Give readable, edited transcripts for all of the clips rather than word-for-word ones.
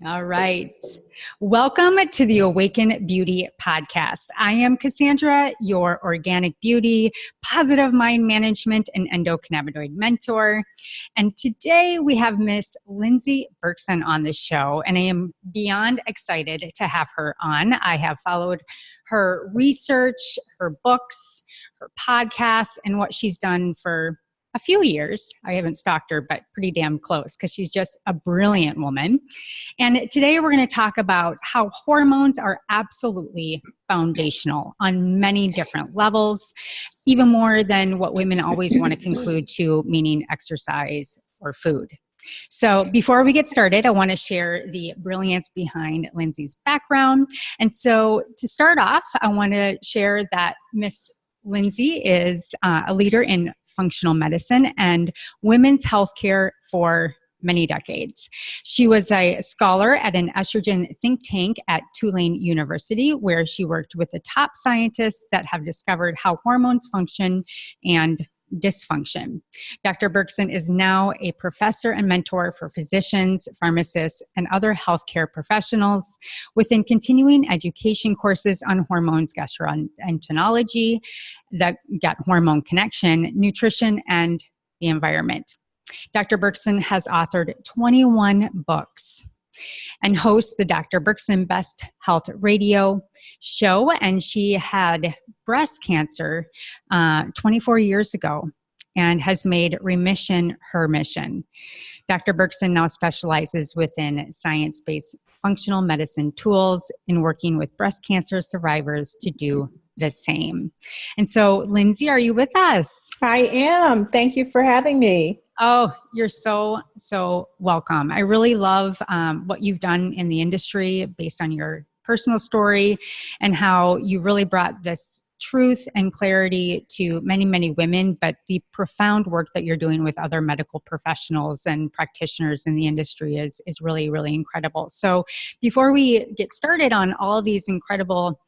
All right. Welcome to the Awaken Beauty podcast. I am Cassandra, your organic beauty, positive mind management, and endocannabinoid mentor. And today we have Miss Lyndsey Berkson on the show, and I am beyond excited to have her on. I have followed her research, her books, her podcasts, and what she's done for a few years. I haven't stalked her, but pretty damn close because she's just a brilliant woman. And today we're going to talk about how hormones are absolutely foundational on many different levels, even more than what women always want to conclude to, meaning exercise or food. So before we get started, I want to share the brilliance behind Lyndsey's background. And so to start off, I want to share that Miss Lindsey is a leader in functional medicine and women's healthcare for many decades. She was a scholar at an estrogen think tank at Tulane University, where she worked with the top scientists that have discovered how hormones function and dysfunction. Dr. Berkson is now a professor and mentor for physicians, pharmacists, and other healthcare professionals within continuing education courses on hormones, gastroenterology, the gut hormone connection, nutrition, and the environment. Dr. Berkson has authored 21 books and hosts the Dr. Berkson Best Health Radio show. And she had breast cancer 24 years ago and has made remission her mission. Dr. Berkson now specializes within science-based functional medicine tools in working with breast cancer survivors to do the same. And so, Lyndsey, are you with us? I am. Thank you for having me. Oh, you're so welcome. I really love what you've done in the industry based on your personal story and how you really brought this truth and clarity to many, many women, but the profound work that you're doing with other medical professionals and practitioners in the industry is really, really incredible. So before we get started on all these incredible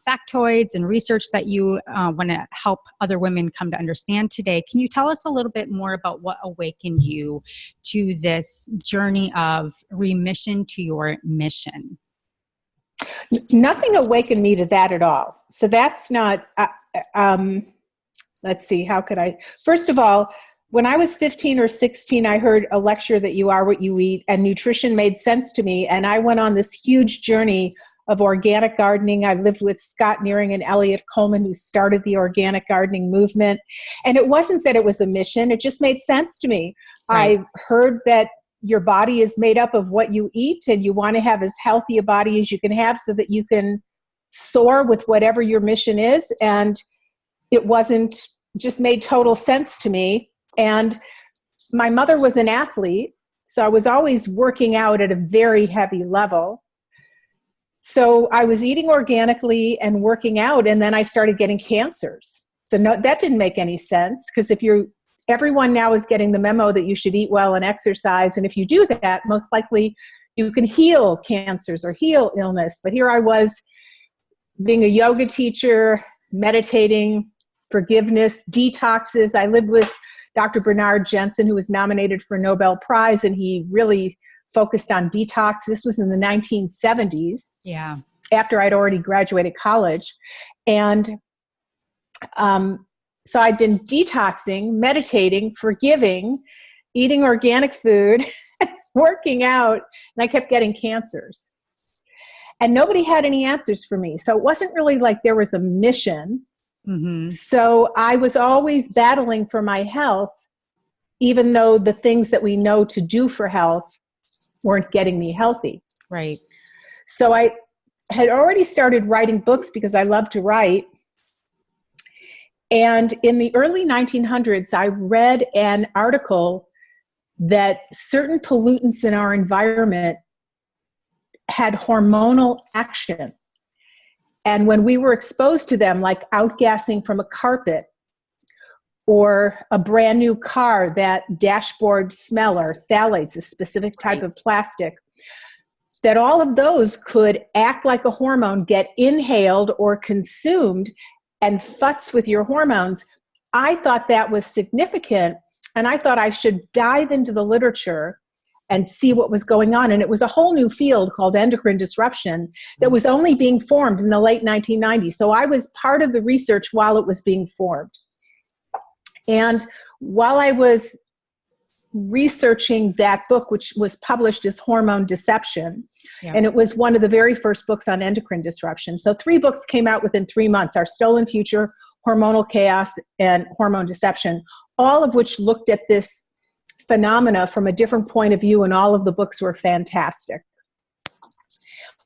factoids and research that you want to help other women come to understand today, can you tell us a little bit more about what awakened you to this journey of remission to your mission? Nothing awakened me to that at all. So that's not, let's see, how could I? First of all, when I was 15 or 16, I heard a lecture that you are what you eat, and nutrition made sense to me. And I went on this huge journey of organic gardening. I lived with Scott Nearing and Elliot Coleman, who started the organic gardening movement. And it wasn't that it was a mission. It just made sense to me. Right. I heard that your body is made up of what you eat, and you want to have as healthy a body as you can have so that you can soar with whatever your mission is. And it wasn't, just made total sense to me. And my mother was an athlete, so I was always working out at a very heavy level. So I was eating organically and working out, and then I started getting cancers. So no, that didn't make any sense, because everyone now is getting the memo that you should eat well and exercise. And if you do that, most likely you can heal cancers or heal illness. But here I was being a yoga teacher, meditating, forgiveness, detoxes. I lived with Dr. Bernard Jensen, who was nominated for a Nobel Prize, and he really focused on detox. This was in the 1970s. Yeah. After I'd already graduated college. And so I'd been detoxing, meditating, forgiving, eating organic food, working out, and I kept getting cancers. And nobody had any answers for me. So it wasn't really like there was a mission. Mm-hmm. So I was always battling for my health, even though the things that we know to do for health weren't getting me healthy. Right. So I had already started writing books because I love to write. And in the early 1900s, I read an article that certain pollutants in our environment had hormonal action. And when we were exposed to them, like outgassing from a carpet or a brand new car, that dashboard smell or phthalates, a specific type of plastic, that all of those could act like a hormone, get inhaled or consumed, and futz with your hormones. I thought that was significant, and I thought I should dive into the literature and see what was going on. And it was a whole new field called endocrine disruption that was only being formed in the late 1990s. So I was part of the research while it was being formed. And while I was researching that book, which was published as Hormone Deception, and it was one of the very first books on endocrine disruption. So 3 books came out within 3 months: Our Stolen Future, Hormonal Chaos, and Hormone Deception, all of which looked at this phenomena from a different point of view, and all of the books were fantastic.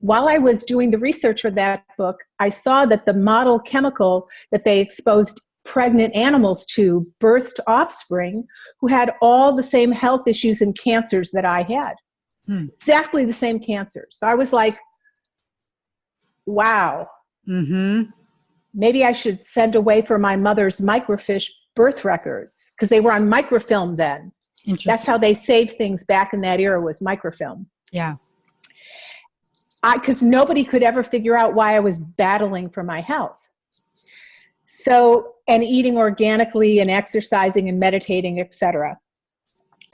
While I was doing the research for that book, I saw that the model chemical that they exposed pregnant animals to birthed offspring who had all the same health issues and cancers that I had. Exactly the same cancers. So I was like, wow. Maybe I should send away for my mother's microfiche birth records, because they were on microfilm then. That's how they saved things back in that era, was microfilm. Yeah. Because nobody could ever figure out why I was battling for my health. So, and eating organically and exercising and meditating, etc.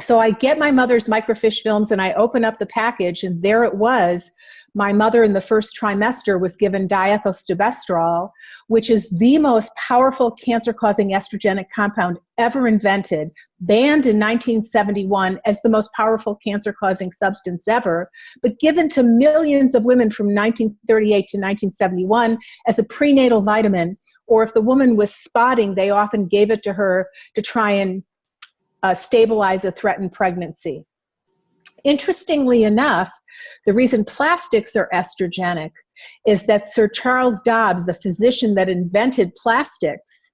So I get my mother's microfiche films and I open up the package, and there it was. My mother in the first trimester was given diethylstilbestrol, which is the most powerful cancer-causing estrogenic compound ever invented, banned in 1971 as the most powerful cancer-causing substance ever, but given to millions of women from 1938 to 1971 as a prenatal vitamin, or if the woman was spotting, they often gave it to her to try and stabilize a threatened pregnancy. Interestingly enough, the reason plastics are estrogenic is that Sir Charles Dobbs, the physician that invented plastics,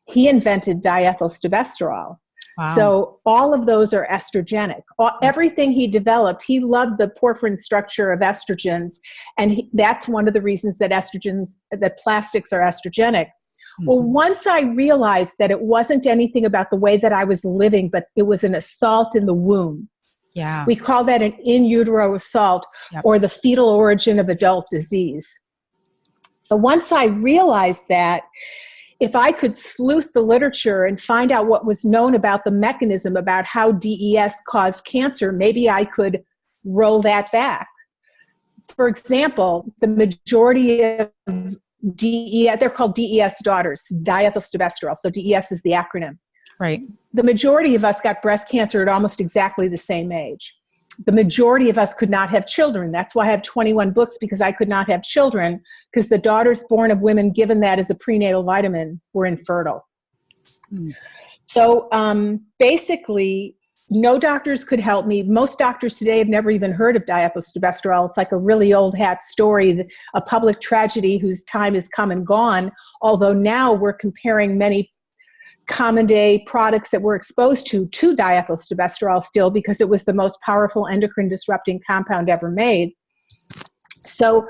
he invented diethylstilbestrol. Wow. So all of those are estrogenic. Everything he developed, he loved the porphyrin structure of estrogens, and that's one of the reasons that that plastics are estrogenic. Well, once I realized that it wasn't anything about the way that I was living, but it was an assault in the womb. Yeah. We call that an in utero assault, or the fetal origin of adult disease. So once I realized that, if I could sleuth the literature and find out what was known about the mechanism, about how DES caused cancer, maybe I could roll that back. For example, the majority of DES, they're called DES daughters, diethylstilbestrol. So DES is the acronym. Right. The majority of us got breast cancer at almost exactly the same age. The majority of us could not have children. That's why I have 21 books, because I could not have children, because the daughters born of women given that as a prenatal vitamin were infertile. So basically, no doctors could help me. Most doctors today have never even heard of diethylstilbestrol. It's like a really old hat story, a public tragedy whose time has come and gone, although now we're comparing many common day products that we're exposed to diethylstilbestrol still, because it was the most powerful endocrine disrupting compound ever made. So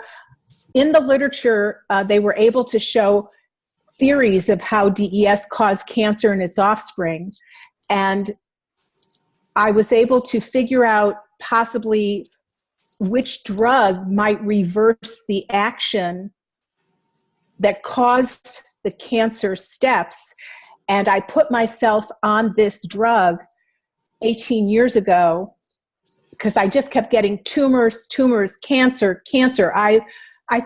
in the literature, they were able to show theories of how DES caused cancer in its offspring. And I was able to figure out possibly which drug might reverse the action that caused the cancer steps. And I put myself on this drug 18 years ago because I just kept getting tumors, cancer. I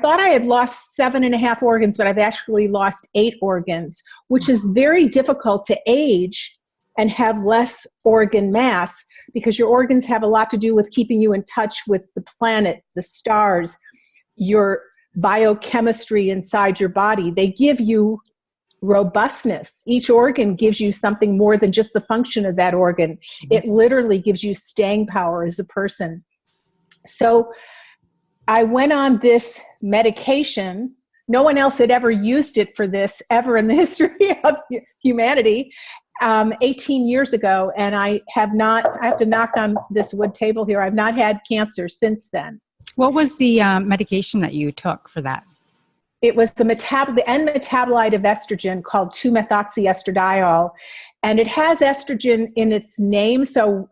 thought I had lost 7.5 organs, but I've actually lost 8 organs, which is very difficult to age and have less organ mass, because your organs have a lot to do with keeping you in touch with the planet, the stars, your biochemistry inside your body. They give you robustness. Each organ gives you something more than just the function of that organ. It literally gives you staying power as a person. So I went on this medication. No one else had ever used it for this ever in the history of humanity. 18 years ago, and I have to knock on this wood table here. I've not had cancer since then. What was the medication that you took for that? It was the end metabolite of estrogen called 2-methoxyestradiol, and it has estrogen in its name. So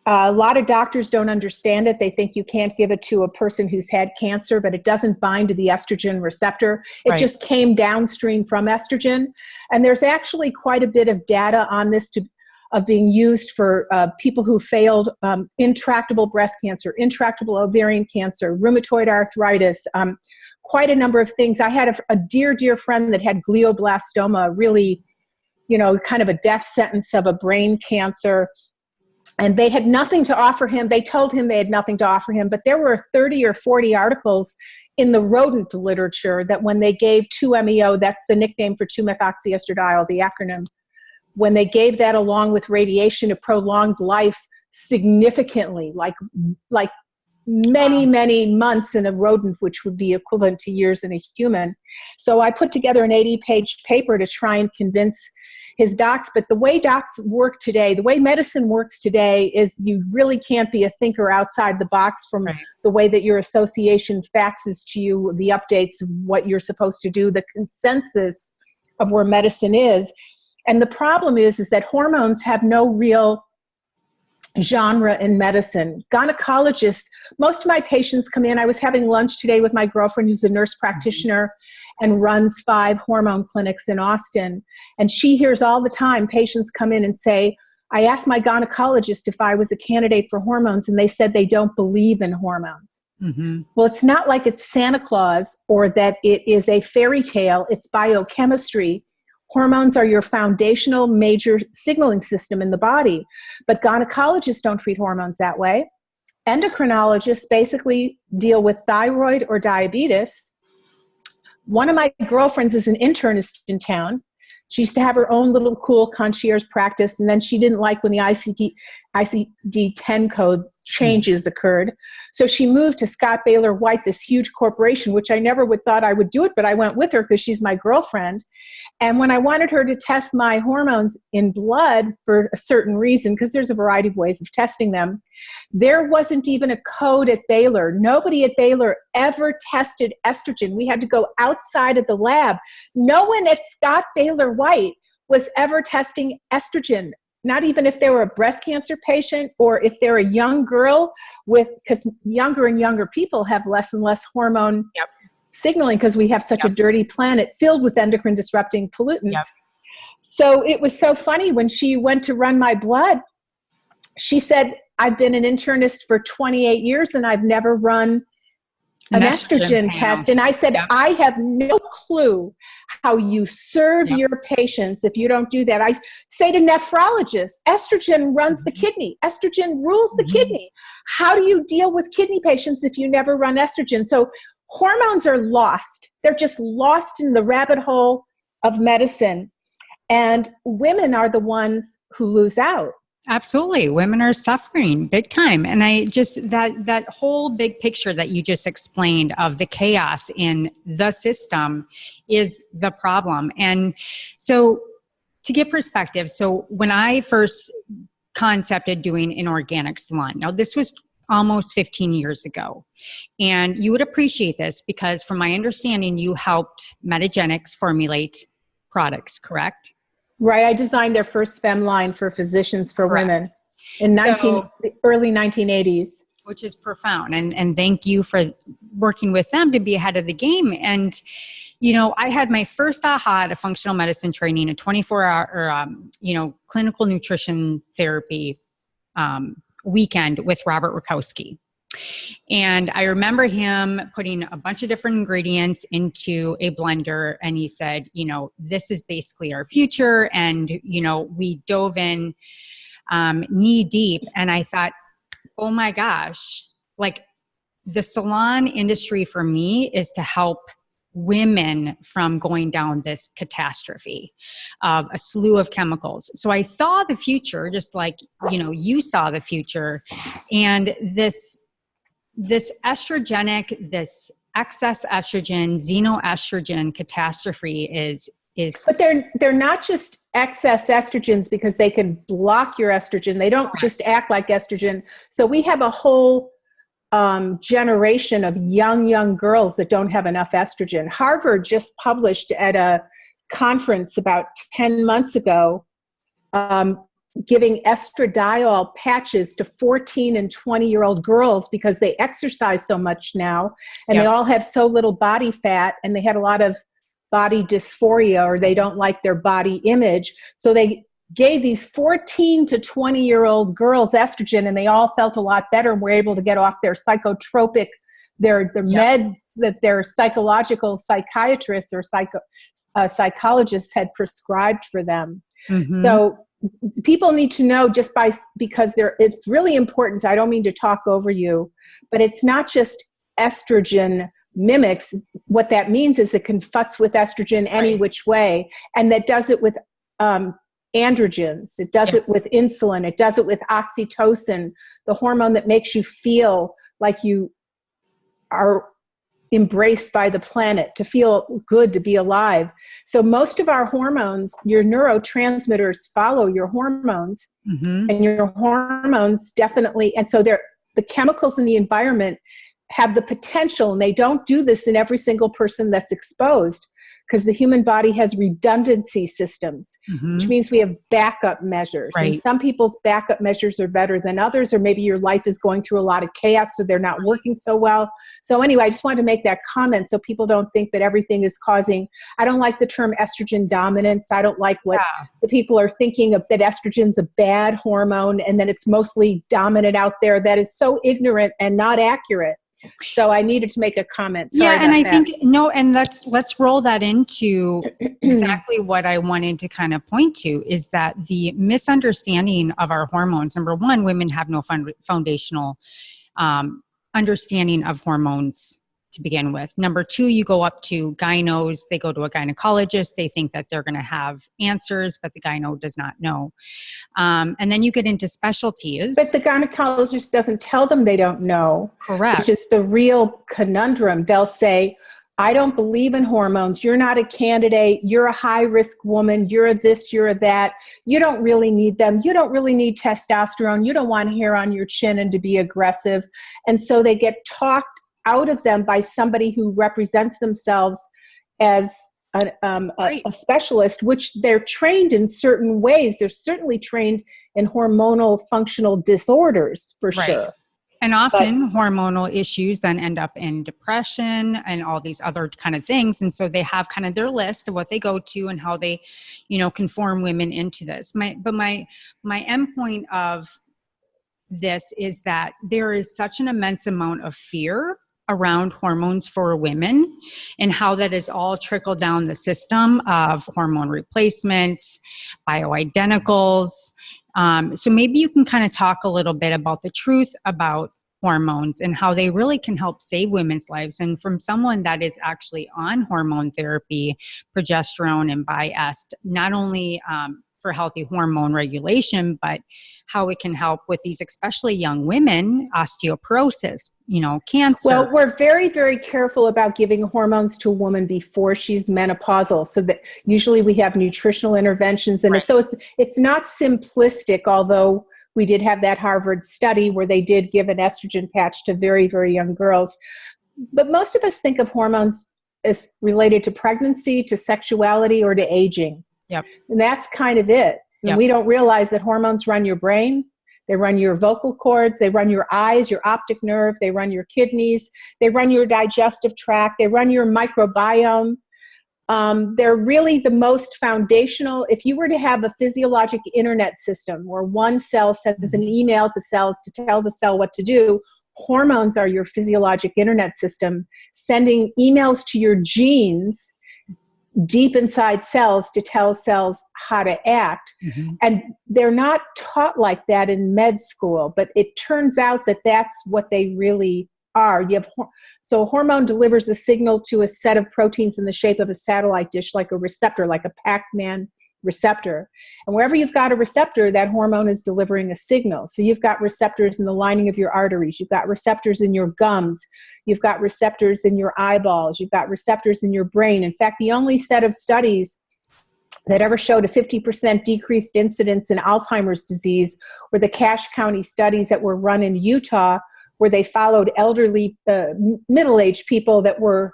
a lot of doctors don't understand it. They think you can't give it to a person who's had cancer, but it doesn't bind to the estrogen receptor. It just came downstream from estrogen. And there's actually quite a bit of data on this of being used for people who failed intractable breast cancer, intractable ovarian cancer, rheumatoid arthritis, quite a number of things. I had a dear, dear friend that had glioblastoma, really, kind of a death sentence of a brain cancer. And they had nothing to offer him. They told him they had nothing to offer him, but there were 30 or 40 articles in the rodent literature that when they gave 2-MeO, that's the nickname for 2-methoxyestradiol, the acronym, when they gave that along with radiation, it prolonged life significantly, like many, many months in a rodent, which would be equivalent to years in a human. So I put together an 80-page paper to try and convince his docs. But the way docs work today, the way medicine works today, is you really can't be a thinker outside the box from the way that your association faxes to you the updates of what you're supposed to do, the consensus of where medicine is. And the problem is that hormones have no real genre in medicine. Gynecologists, most of my patients come in. I was having lunch today with my girlfriend who's a nurse practitioner and runs 5 hormone clinics in Austin. And she hears all the time patients come in and say, I asked my gynecologist if I was a candidate for hormones, and they said they don't believe in hormones. Mm-hmm. Well, it's not like it's Santa Claus or that it is a fairy tale. It's biochemistry. Hormones are your foundational major signaling system in the body, but gynecologists don't treat hormones that way. Endocrinologists basically deal with thyroid or diabetes. One of my girlfriends is an internist in town. She used to have her own little cool concierge practice, and then she didn't like when the ICD-10 codes changes occurred. So she moved to Scott Baylor White, this huge corporation, which I never would thought I would do it, but I went with her because she's my girlfriend. And when I wanted her to test my hormones in blood for a certain reason, because there's a variety of ways of testing them, there wasn't even a code at Baylor. Nobody at Baylor ever tested estrogen. We had to go outside of the lab. No one at Scott Baylor White was ever testing estrogen, not even if they were a breast cancer patient or if they're a young girl because younger and younger people have less and less hormone signaling because we have such a dirty planet filled with endocrine disrupting pollutants. So it was so funny when she went to run my blood, she said, I've been an internist for 28 years and I've never run an estrogen test. And I said, I have no clue how you serve your patients if you don't do that. I say to nephrologists, estrogen runs the kidney. Estrogen rules the kidney. How do you deal with kidney patients if you never run estrogen? So hormones are lost. They're just lost in the rabbit hole of medicine. And women are the ones who lose out. Absolutely. Women are suffering big time. And I just, that whole big picture that you just explained of the chaos in the system is the problem. And so to get perspective, so when I first concepted doing an organic salon, now this was almost 15 years ago. And you would appreciate this because from my understanding, you helped Metagenics formulate products, correct? Right. I designed their first femme line for physicians for women in early 1980s. Which is profound. And thank you for working with them to be ahead of the game. And, you know, I had my first aha at a functional medicine training, a 24-hour, clinical nutrition therapy weekend with Robert Rakowski. And I remember him putting a bunch of different ingredients into a blender. And he said, you know, this is basically our future. And, you know, we dove in knee deep. And I thought, oh my gosh, like the salon industry for me is to help women from going down this catastrophe of a slew of chemicals. So I saw the future, just like, you know, you saw the future. And this estrogenic, this excess estrogen, xenoestrogen catastrophe is. But they're not just excess estrogens because they can block your estrogen. They don't just act like estrogen. So we have a whole generation of young girls that don't have enough estrogen. Harvard just published at a conference about 10 months ago, giving estradiol patches to 14 and 20-year-old girls because they exercise so much now and they all have so little body fat and they had a lot of body dysphoria or they don't like their body image. So they gave these 14 to 20-year-old girls estrogen, and they all felt a lot better and were able to get off their psychotropic, their meds that their psychological psychiatrists or psychologists had prescribed for them. Mm-hmm. So people need to know because it's really important. I don't mean to talk over you, but it's not just estrogen mimics. What that means is it can futz with estrogen any which way, and that does it with androgens. It does it with insulin. It does it with oxytocin, the hormone that makes you feel like you are embraced by the planet, to feel good, to be alive. So most of our hormones, your neurotransmitters follow your hormones, and your hormones definitely, and so the chemicals in the environment have the potential, and they don't do this in every single person that's exposed, because the human body has redundancy systems, which means we have backup measures. Right. And some people's backup measures are better than others, or maybe your life is going through a lot of chaos, so they're not working so well. So anyway, I just wanted to make that comment so people don't think that everything is causing, I don't like the term estrogen dominance. I don't like what the people are thinking of, that estrogen's a bad hormone and that it's mostly dominant out there. That is so ignorant and not accurate. So I needed to make a comment. Sorry and I that. think, and let's roll that into exactly what I wanted to kind of point to, is that the misunderstanding of our hormones. Number one, women have no foundational understanding of hormones to begin with. Number two, you go up to gynos, they go to a gynecologist, they think that they're going to have answers, but the gyno does not know. And then you get into specialties. But the gynecologist doesn't tell them they don't know. Correct. Which is the real conundrum. They'll say, I don't believe in hormones. You're not a candidate. You're a high-risk woman. You're a this, you're a that. You don't really need them. You don't really need testosterone. You don't want hair on your chin and to be aggressive. And so they get talked out of them by somebody who represents themselves as a specialist, which they're trained in certain ways. They're certainly trained in hormonal functional disorders, for sure. And often hormonal issues then end up in depression and all these other kind of things. And so they have kind of their list of what they go to and how they, conform women into this. My end point of this is that there is such an immense amount of fear around hormones for women, and how that is all trickled down the system of hormone replacement, bioidenticals. So maybe you can kind of talk a little bit about the truth about hormones and how they really can help save women's lives. And from someone that is actually on hormone therapy, progesterone and biest, not only for healthy hormone regulation, but how it can help with these, especially young women, osteoporosis, cancer. Well, we're very, very careful about giving hormones to a woman before she's menopausal. So that usually we have nutritional interventions. And so it's not simplistic, although we did have that Harvard study where they did give an estrogen patch to very, very young girls. But most of us think of hormones as related to pregnancy, to sexuality, or to aging. Yep. And that's kind of it. And we don't realize that hormones run your brain, they run your vocal cords, they run your eyes, your optic nerve, they run your kidneys, they run your digestive tract, they run your microbiome. They're really the most foundational. If you were to have a physiologic internet system where one cell sends an email to cells to tell the cell what to do, hormones are your physiologic internet system, sending emails to your genes deep inside cells to tell cells how to act. And they're not taught like that in med school, but it turns out that that's what they really are. So a hormone delivers a signal to a set of proteins in the shape of a satellite dish, like a receptor, like a Pac-Man receptor. And wherever you've got a receptor, that hormone is delivering a signal. So you've got receptors in the lining of your arteries. You've got receptors in your gums. You've got receptors in your eyeballs. You've got receptors in your brain. In fact, the only set of studies that ever showed a 50% decreased incidence in Alzheimer's disease were the Cache County studies that were run in Utah, where they followed elderly, middle-aged people that were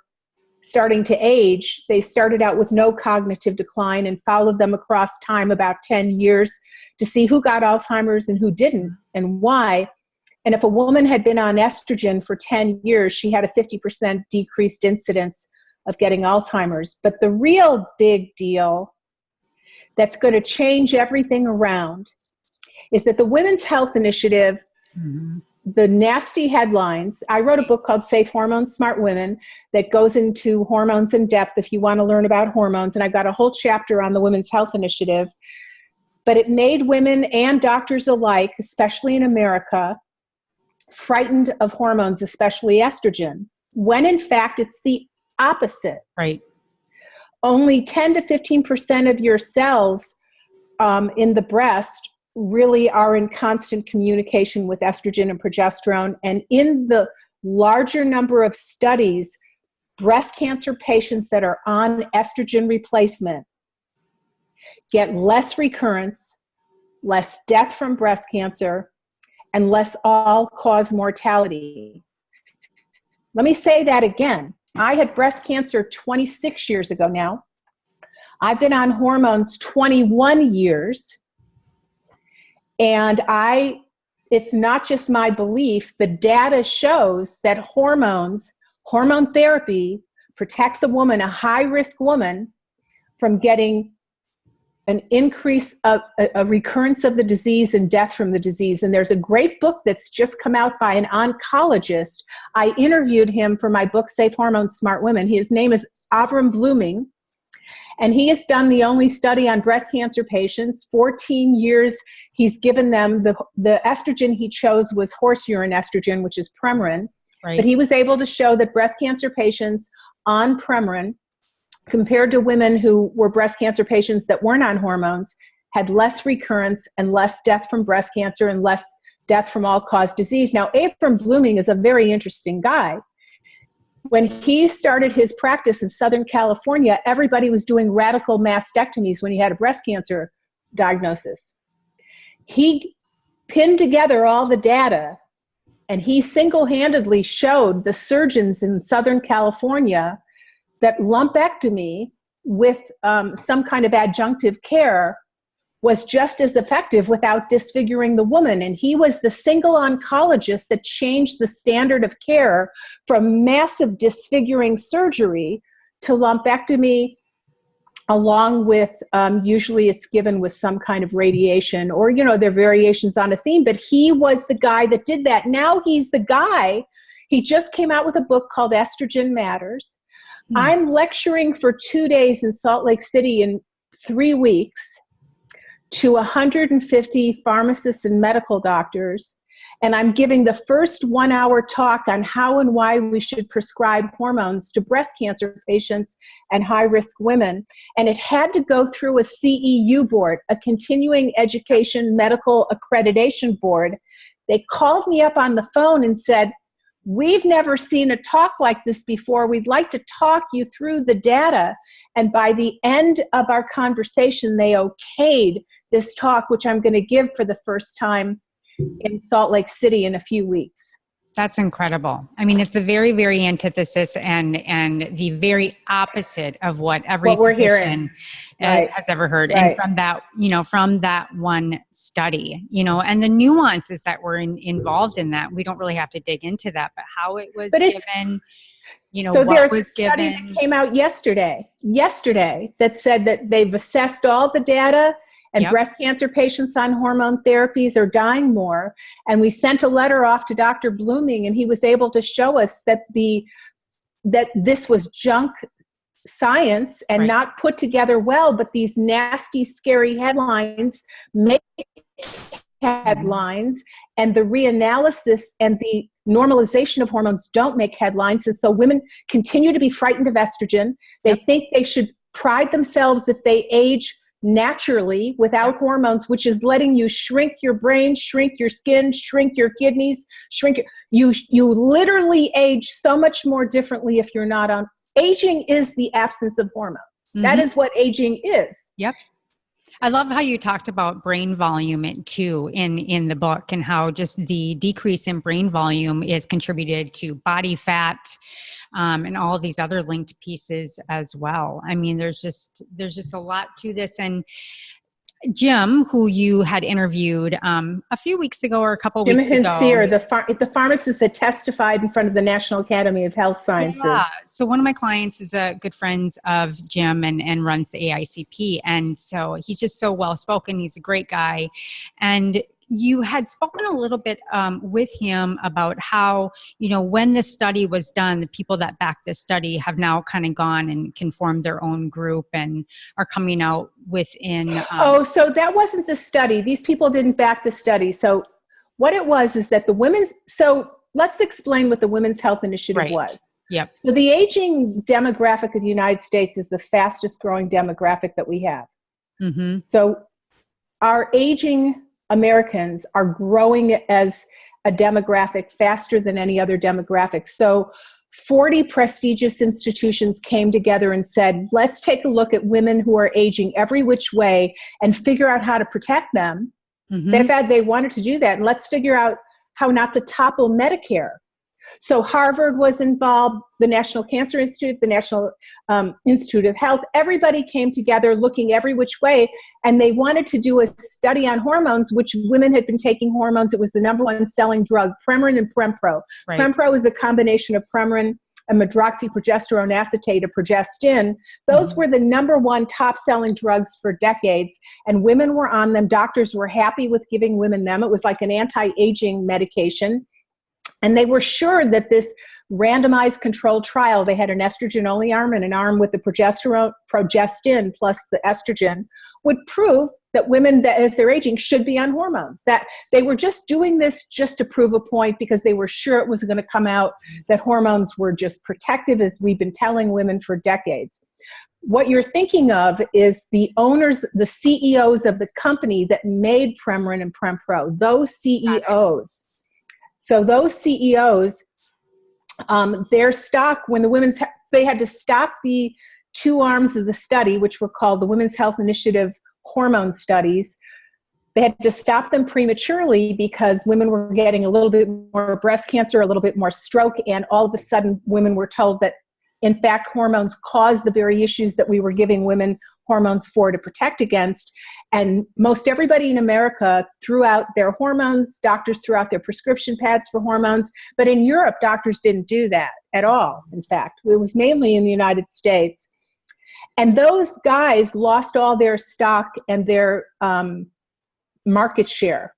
starting to age. They started out with no cognitive decline and followed them across time, about 10 years, to see who got Alzheimer's and who didn't and why. And if a woman had been on estrogen for 10 years, she had a 50% decreased incidence of getting Alzheimer's. But the real big deal that's going to change everything around is that the Women's Health Initiative, the nasty headlines, I wrote a book called Safe Hormones, Smart Women that goes into hormones in depth if you want to learn about hormones. And I've got a whole chapter on the Women's Health Initiative. But it made women and doctors alike, especially in America, frightened of hormones, especially estrogen, when in fact it's the opposite. Right. Only 10 to 15% of your cells in the breast really are in constant communication with estrogen and progesterone. And in the larger number of studies, breast cancer patients that are on estrogen replacement get less recurrence, less death from breast cancer, and less all-cause mortality. Let me say that again. I had breast cancer 26 years ago now. I've been on hormones 21 years. And it's not just my belief, the data shows that hormone therapy protects a woman, a high-risk woman, from getting an increase of a recurrence of the disease and death from the disease. And there's a great book that's just come out by an oncologist. I interviewed him for my book, Safe Hormones, Smart Women. His name is Avram Blooming. And he has done the only study on breast cancer patients, 14 years. He's given them the estrogen he chose was horse urine estrogen, which is Premarin. Right. But he was able to show that breast cancer patients on Premarin, compared to women who were breast cancer patients that weren't on hormones, had less recurrence and less death from breast cancer and less death from all-cause disease. Now, Avram Blooming is a very interesting guy. When he started his practice in Southern California, everybody was doing radical mastectomies when he had a breast cancer diagnosis. He pinned together all the data, and he single-handedly showed the surgeons in Southern California that lumpectomy with some kind of adjunctive care was just as effective without disfiguring the woman. And he was the single oncologist that changed the standard of care from massive disfiguring surgery to lumpectomy, along with, usually it's given with some kind of radiation, or, there are variations on a theme, but he was the guy that did that. Now he's the guy. He just came out with a book called Estrogen Matters. I'm lecturing for 2 days in Salt Lake City in 3 weeks to 150 pharmacists and medical doctors. And I'm giving the first 1 hour talk on how and why we should prescribe hormones to breast cancer patients and high-risk women. And it had to go through a CEU board, a continuing education medical accreditation board. They called me up on the phone and said, "We've never seen a talk like this before. We'd like to talk you through the data." And by the end of our conversation, they okayed this talk, which I'm going to give for the first time in Salt Lake City in a few weeks. That's incredible. I mean, it's the very, very antithesis and the very opposite of what every physician has ever heard. Right. And from that one study, and the nuances that were involved in that, we don't really have to dig into that, but how it was given, so what there's was a study given. that came out yesterday that said that they've assessed all the data, and breast cancer patients on hormone therapies are dying more. And we sent a letter off to Dr. Blooming, and he was able to show us that this was junk science and not put together well, but these nasty, scary headlines make headlines, and the reanalysis and the normalization of hormones don't make headlines. And so women continue to be frightened of estrogen. They think they should pride themselves if they age naturally without hormones, which is letting you shrink your brain, shrink your skin, shrink your kidneys, you literally age so much more differently if you're not on. Aging is the absence of hormones. That is what aging is. Yep. I love how you talked about brain volume too in the book, and how just the decrease in brain volume is contributed to body fat, and all of these other linked pieces as well. I mean, there's just a lot to this. And Jim, who you had interviewed a few weeks ago or a couple Jim weeks ago. Hinsere, the pharmacist that testified in front of the National Academy of Health Sciences. Yeah. So one of my clients is a good friend of Jim and runs the AICP. And so he's just so well-spoken. He's a great guy. And you had spoken a little bit with him about how, when this study was done, the people that backed this study have now kind of gone and can form their own group and are coming out within. So that wasn't the study. These people didn't back the study. So what it was is that so let's explain what the Women's Health Initiative was. Yep. So the aging demographic of the United States is the fastest growing demographic that we have. Mm-hmm. So our aging Americans are growing as a demographic faster than any other demographic. So 40 prestigious institutions came together and said, let's take a look at women who are aging every which way and figure out how to protect them. Mm-hmm. They wanted to do that. And let's figure out how not to topple Medicare. So Harvard was involved, the National Cancer Institute, the National Institute of Health. Everybody came together looking every which way, and they wanted to do a study on hormones, which women had been taking hormones. It was the number one selling drug, Premarin and Prempro. Right. Prempro is a combination of Premarin and medroxyprogesterone acetate, or progestin. Those were the number one top-selling drugs for decades, and women were on them. Doctors were happy with giving women them. It was like an anti-aging medication. And they were sure that this randomized controlled trial, they had an estrogen-only arm and an arm with the progestin plus the estrogen, would prove that women that as they're aging should be on hormones. That they were just doing this just to prove a point because they were sure it was going to come out that hormones were just protective, as we've been telling women for decades. What you're thinking of is the owners, the CEOs of the company that made Premarin and Prempro, those CEOs. So those CEOs, their stock, when they had to stop the two arms of the study, which were called the Women's Health Initiative hormone studies. They had to stop them prematurely because women were getting a little bit more breast cancer, a little bit more stroke, and all of a sudden women were told that, in fact, hormones cause the very issues that we were giving women hormones for to protect against. And most everybody in America threw out their hormones, doctors threw out their prescription pads for hormones, but in Europe, doctors didn't do that at all, in fact. It was mainly in the United States. And those guys lost all their stock and their market share.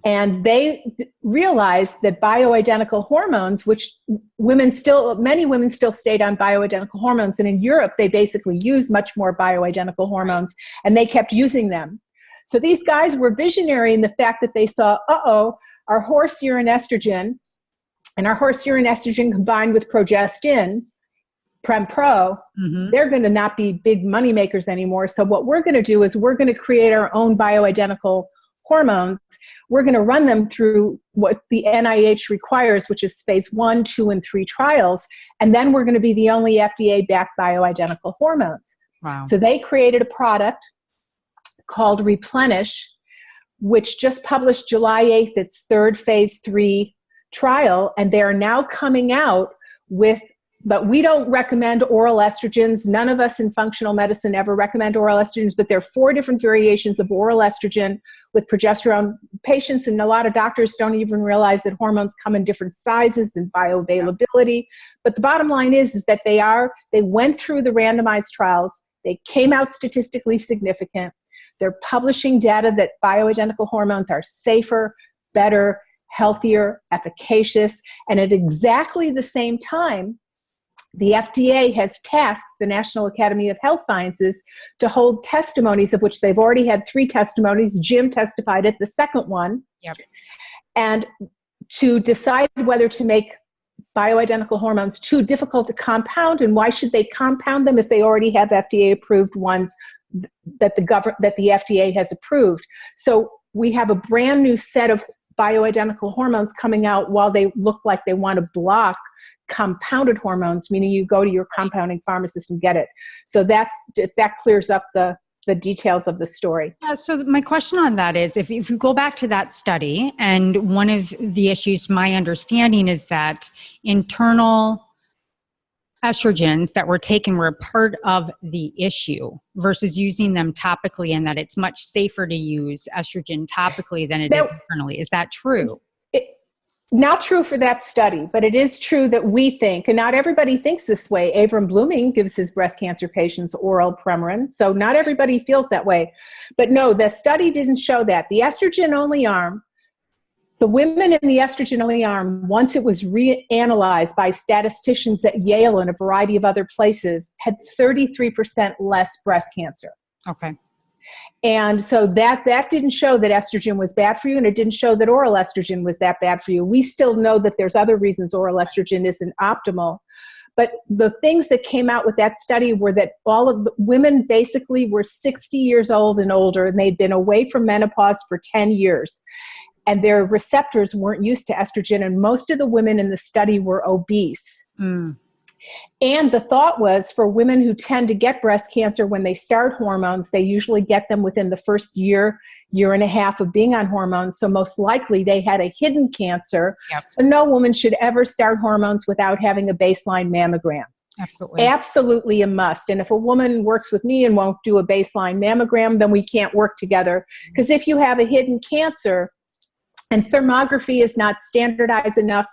And they realized that bioidentical hormones, which many women still stayed on bioidentical hormones. And in Europe, they basically used much more bioidentical hormones, and they kept using them. So these guys were visionary in the fact that they saw, our horse urine estrogen, and our horse urine estrogen combined with progestin, Prempro, they're going to not be big money makers anymore. So what we're going to do is we're going to create our own bioidentical hormones. We're going to run them through what the NIH requires, which is phase 1, 2, and 3 trials. And then we're going to be the only FDA-backed bioidentical hormones. Wow. So they created a product called Replenish, which just published July 8th, its third phase 3 trial. And they are now coming out with, but we don't recommend oral estrogens. None of us in functional medicine ever recommend oral estrogens, but there are 4 different variations of oral estrogen with progesterone. Patients and a lot of doctors don't even realize that hormones come in different sizes and bioavailability. But the bottom line is that they went through the randomized trials. They came out statistically significant. They're publishing data that bioidentical hormones are safer, better, healthier, efficacious, and at exactly the same time, the FDA has tasked the National Academy of Health Sciences to hold testimonies, of which they've already had 3 testimonies. Jim testified at the second one. Yep. And to decide whether to make bioidentical hormones too difficult to compound, and why should they compound them if they already have FDA-approved ones that the FDA has approved. So we have a brand new set of bioidentical hormones coming out while they look like they want to block compounded hormones, meaning you go to your compounding pharmacist and get it. So that clears up the details of the story. Yeah, so my question on that is, if you go back to that study, and one of the issues, my understanding is that estrogens that were taken were a part of the issue versus using them topically, and that it's much safer to use estrogen topically than it is internally. Is that true? Not true for that study, but it is true that we think, and not everybody thinks this way. Avram Blooming gives his breast cancer patients oral Premarin, so not everybody feels that way. But no, the study didn't show that. The estrogen-only arm, the women in the estrogen-only arm, once it was reanalyzed by statisticians at Yale and a variety of other places, had 33% less breast cancer. Okay. And so that didn't show that estrogen was bad for you, and it didn't show that oral estrogen was that bad for you. We still know that there's other reasons oral estrogen isn't optimal. But the things that came out with that study were that all of the women basically were 60 years old and older, and they'd been away from menopause for 10 years. And their receptors weren't used to estrogen, and most of the women in the study were obese. Mm. And the thought was, for women who tend to get breast cancer when they start hormones, they usually get them within the first year and a half of being on hormones. So most likely they had a hidden cancer. Yep. So no woman should ever start hormones without having a baseline mammogram. Absolutely. Absolutely a must. And if a woman works with me and won't do a baseline mammogram, then we can't work together. Because if you have a hidden cancer and thermography is not standardized enough,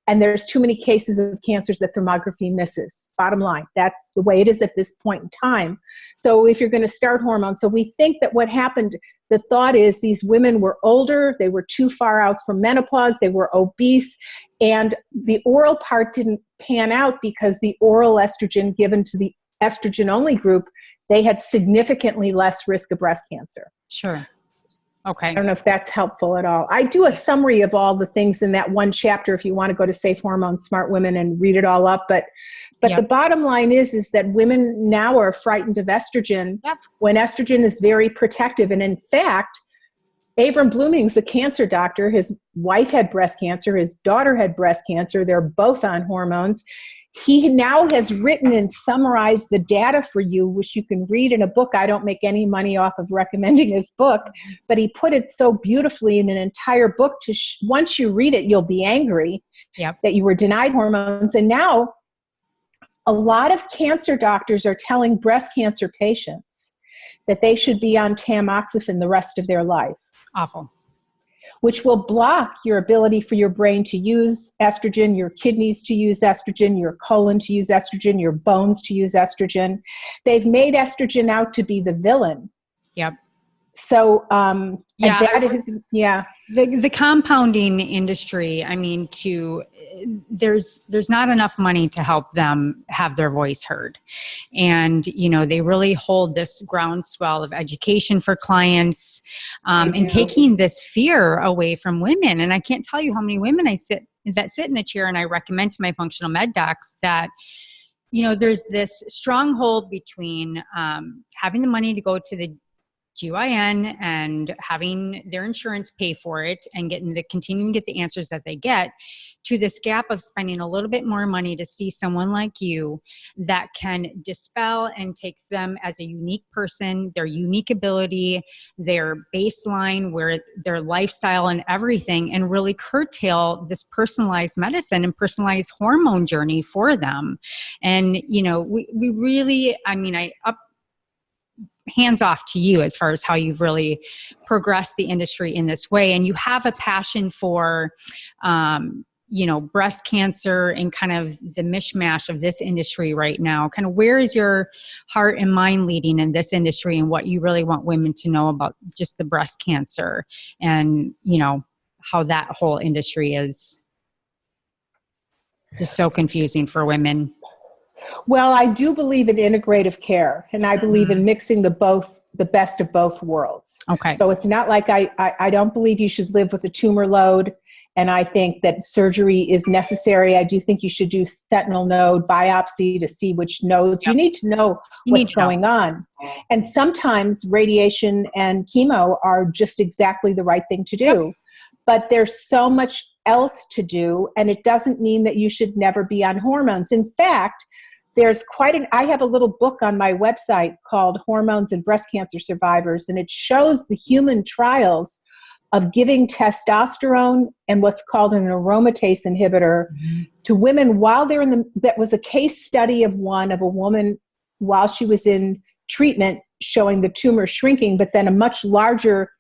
and there's too many cases of cancers that thermography misses. Bottom line, that's the way it is at this point in time. So if you're going to start hormones, so we think that what happened, the thought is these women were older, they were too far out from menopause, they were obese, and the oral part didn't pan out because the oral estrogen given to the estrogen-only group, they had significantly less risk of breast cancer. Sure. Okay. I don't know if that's helpful at all. I do a summary of all the things in that one chapter if you want to go to Safe Hormones, Smart Women and read it all up. But yep. The bottom line is that women now are frightened of estrogen when estrogen is very protective. And in fact, Avram Blooming's a cancer doctor. His wife had breast cancer. His daughter had breast cancer. They're both on hormones. He now has written and summarized the data for you, which you can read in a book. I don't make any money off of recommending his book, but he put it so beautifully in an entire book. Once you read it, you'll be angry that you were denied hormones. And now a lot of cancer doctors are telling breast cancer patients that they should be on tamoxifen the rest of their life. Awful. Which will block your ability for your brain to use estrogen, your kidneys to use estrogen, your colon to use estrogen, your bones to use estrogen. They've made estrogen out to be the villain. Yep. So, the compounding industry, I mean, there's not enough money to help them have their voice heard. And, you know, they really hold this groundswell of education for clients and taking this fear away from women. And I can't tell you how many women sit in the chair and I recommend to my functional med docs that, you know, there's this stronghold between having the money to go to the GYN and having their insurance pay for it and continuing to get the answers that they get, to this gap of spending a little bit more money to see someone like you that can dispel and take them as a unique person, their unique ability, their baseline, where their lifestyle and everything, and really curtail this personalized medicine and personalized hormone journey for them. And, you know, we really, I mean, hands off to you as far as how you've really progressed the industry in this way. And you have a passion for, you know, breast cancer and kind of the mishmash of this industry right now. Kind of where is your heart and mind leading in this industry and what you really want women to know about just the breast cancer and, you know, how that whole industry is just so confusing for women? Well, I do believe in integrative care, and I believe in mixing the best of both worlds. Okay. So it's not like I don't believe you should live with a tumor load, and I think that surgery is necessary. I do think you should do sentinel node biopsy to see which nodes. You need to know what's going on. And sometimes radiation and chemo are just exactly the right thing to do. But there's so much else to do, and it doesn't mean that you should never be on hormones. In fact, there's I have a little book on my website called Hormones and Breast Cancer Survivors, and it shows the human trials of giving testosterone and what's called an aromatase inhibitor to women while they're that was a case study of a woman while she was in treatment showing the tumor shrinking, but then a much larger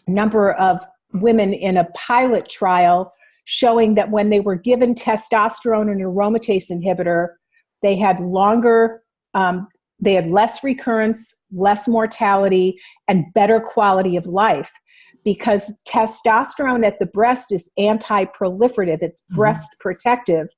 number of women in a pilot trial showing that when they were given testosterone and aromatase inhibitor, they had they had less recurrence, less mortality, and better quality of life. Because testosterone at the breast is anti-proliferative, it's breast protective.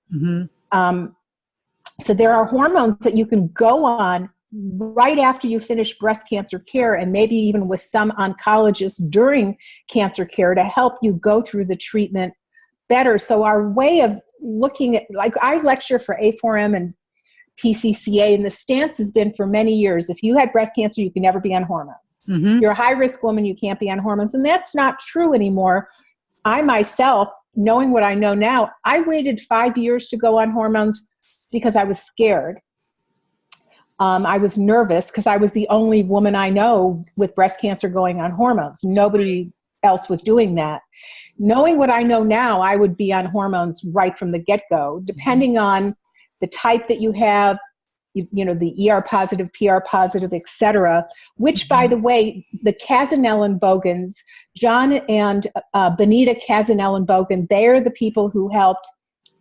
So there are hormones that you can go on right after you finish breast cancer care, and maybe even with some oncologists during cancer care to help you go through the treatment better. So our way of looking at, like I lecture for A4M and PCCA, and the stance has been for many years, if you had breast cancer, you can never be on hormones. You're a high-risk woman, you can't be on hormones. And that's not true anymore. I myself, knowing what I know now, I waited 5 years to go on hormones because I was scared. I was nervous because I was the only woman I know with breast cancer going on hormones. Nobody else was doing that. Knowing what I know now, I would be on hormones right from the get-go, depending on the type that you have, the ER positive, PR positive, et cetera, which, by the way, the Kazanellan-Bogans, John and Benita Kazanellan-Bogan, they're the people who helped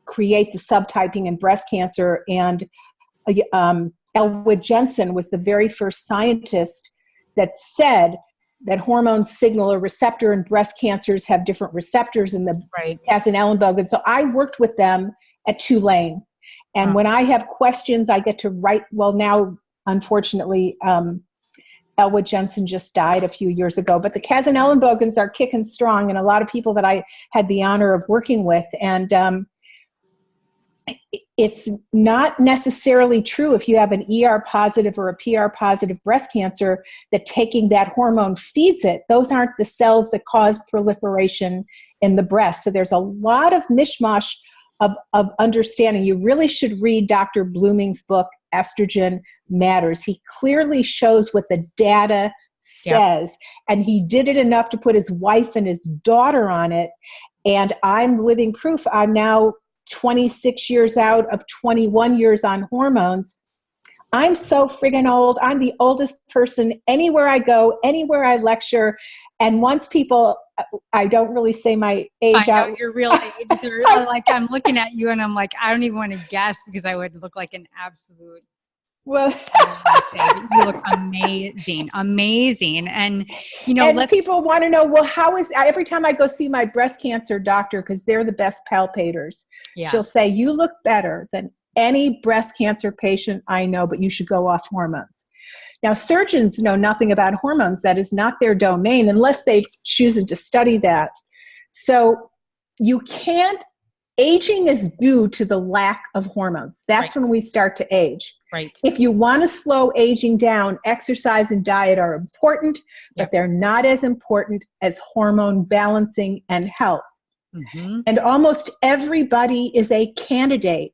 create the subtyping in breast cancer. And Elwood Jensen was the very first scientist that said that hormones signal a receptor, and breast cancers have different receptors in the Kazanellan-Bogan. So I worked with them at Tulane. And when I have questions, I get to write. Well, now, unfortunately, Elwood Jensen just died a few years ago. But the Kazanellan-Bogans are kicking strong, and a lot of people that I had the honor of working with. And it's not necessarily true if you have an ER positive or a PR positive breast cancer that taking that hormone feeds it. Those aren't the cells that cause proliferation in the breast. So there's a lot of mishmash of understanding. You really should read Dr. Blooming's book, Estrogen Matters. He clearly shows what the data says, and he did it enough to put his wife and his daughter on it. And I'm living proof. I'm now 26 years out of 21 years on hormones. I'm so friggin' old. I'm the oldest person anywhere I go, anywhere I lecture. And once people, I don't really say my age out. I know your real age. They're like, I'm looking at you and I'm like, I don't even want to guess because I would look like an absolute. Well, you look amazing. And and people want to know, well, how is, every time I go see my breast cancer doctor, because they're the best palpators, she'll say, you look better than any breast cancer patient I know, but you should go off hormones. Now, surgeons know nothing about hormones. That is not their domain unless they've chosen to study that. So you can't, aging is due to the lack of hormones. That's when we start to age. If you want to slow aging down, exercise and diet are important, but they're not as important as hormone balancing and health. And almost everybody is a candidate.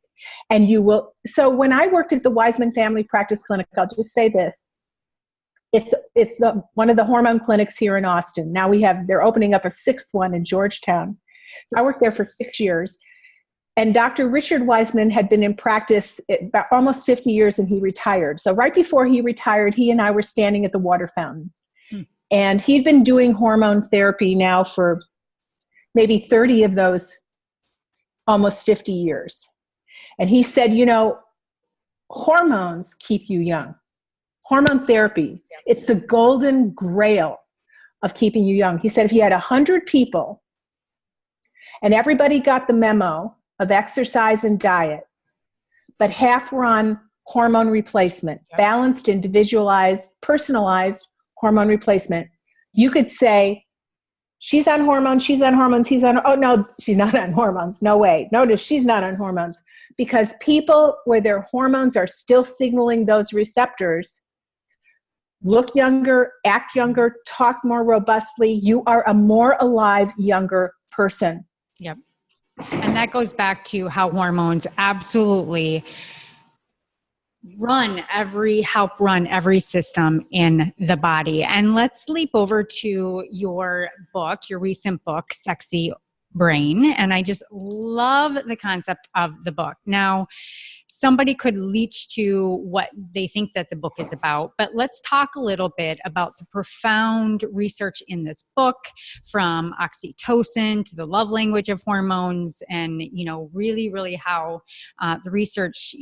And you will, so when I worked at the Wiseman Family Practice Clinic, I'll just say this. It's one of the hormone clinics here in Austin. Now they're opening up a sixth one in Georgetown. So I worked there for 6 years. And Dr. Richard Wiseman had been in practice about almost 50 years, and he retired. So right before he retired, he and I were standing at the water fountain. And he'd been doing hormone therapy now for maybe 30 of those almost 50 years. And he said, hormones keep you young. Hormone therapy, it's the golden grail of keeping you young. He said, if you had 100 people and everybody got the memo of exercise and diet, but half were on hormone replacement, balanced, individualized, personalized hormone replacement, you could say, she's on hormones, she's on hormones, oh no, she's not on hormones. No way. No, she's not on hormones. Because people where their hormones are still signaling those receptors look younger, act younger, talk more robustly. You are a more alive, younger person. Yep. And that goes back to how hormones absolutely help run every system in the body. And let's leap over to your book, your recent book, Sexy Brain. And I just love the concept of the book. Now, somebody could leach to what they think that the book is about, but let's talk a little bit about the profound research in this book, from oxytocin to the love language of hormones, and, really how the research,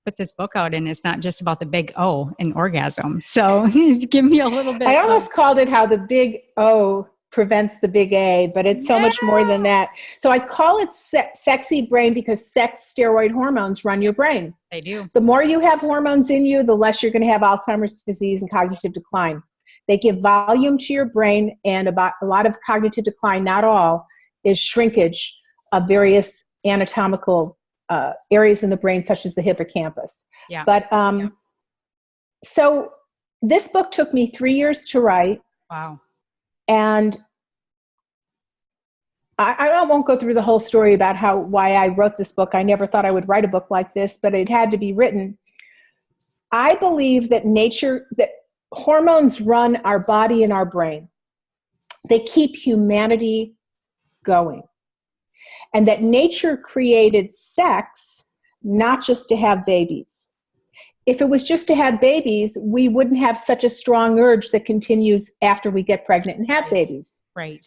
put this book out, and it's not just about the big O in orgasm. So give me a little bit. I almost called it how the big O prevents the big A, but it's so much more than that. So I call it sexy brain because sex steroid hormones run your brain. They do. The more you have hormones in you, the less you're going to have Alzheimer's disease and cognitive decline. They give volume to your brain, and about a lot of cognitive decline, not all, is shrinkage of various anatomical areas in the brain, such as the hippocampus. Yeah. But so this book took me 3 years to write. Wow. And I won't go through the whole story about why I wrote this book. I never thought I would write a book like this, but it had to be written. I believe that that hormones run our body and our brain. They keep humanity going. And that nature created sex not just to have babies. If it was just to have babies, we wouldn't have such a strong urge that continues after we get pregnant and have babies. Right.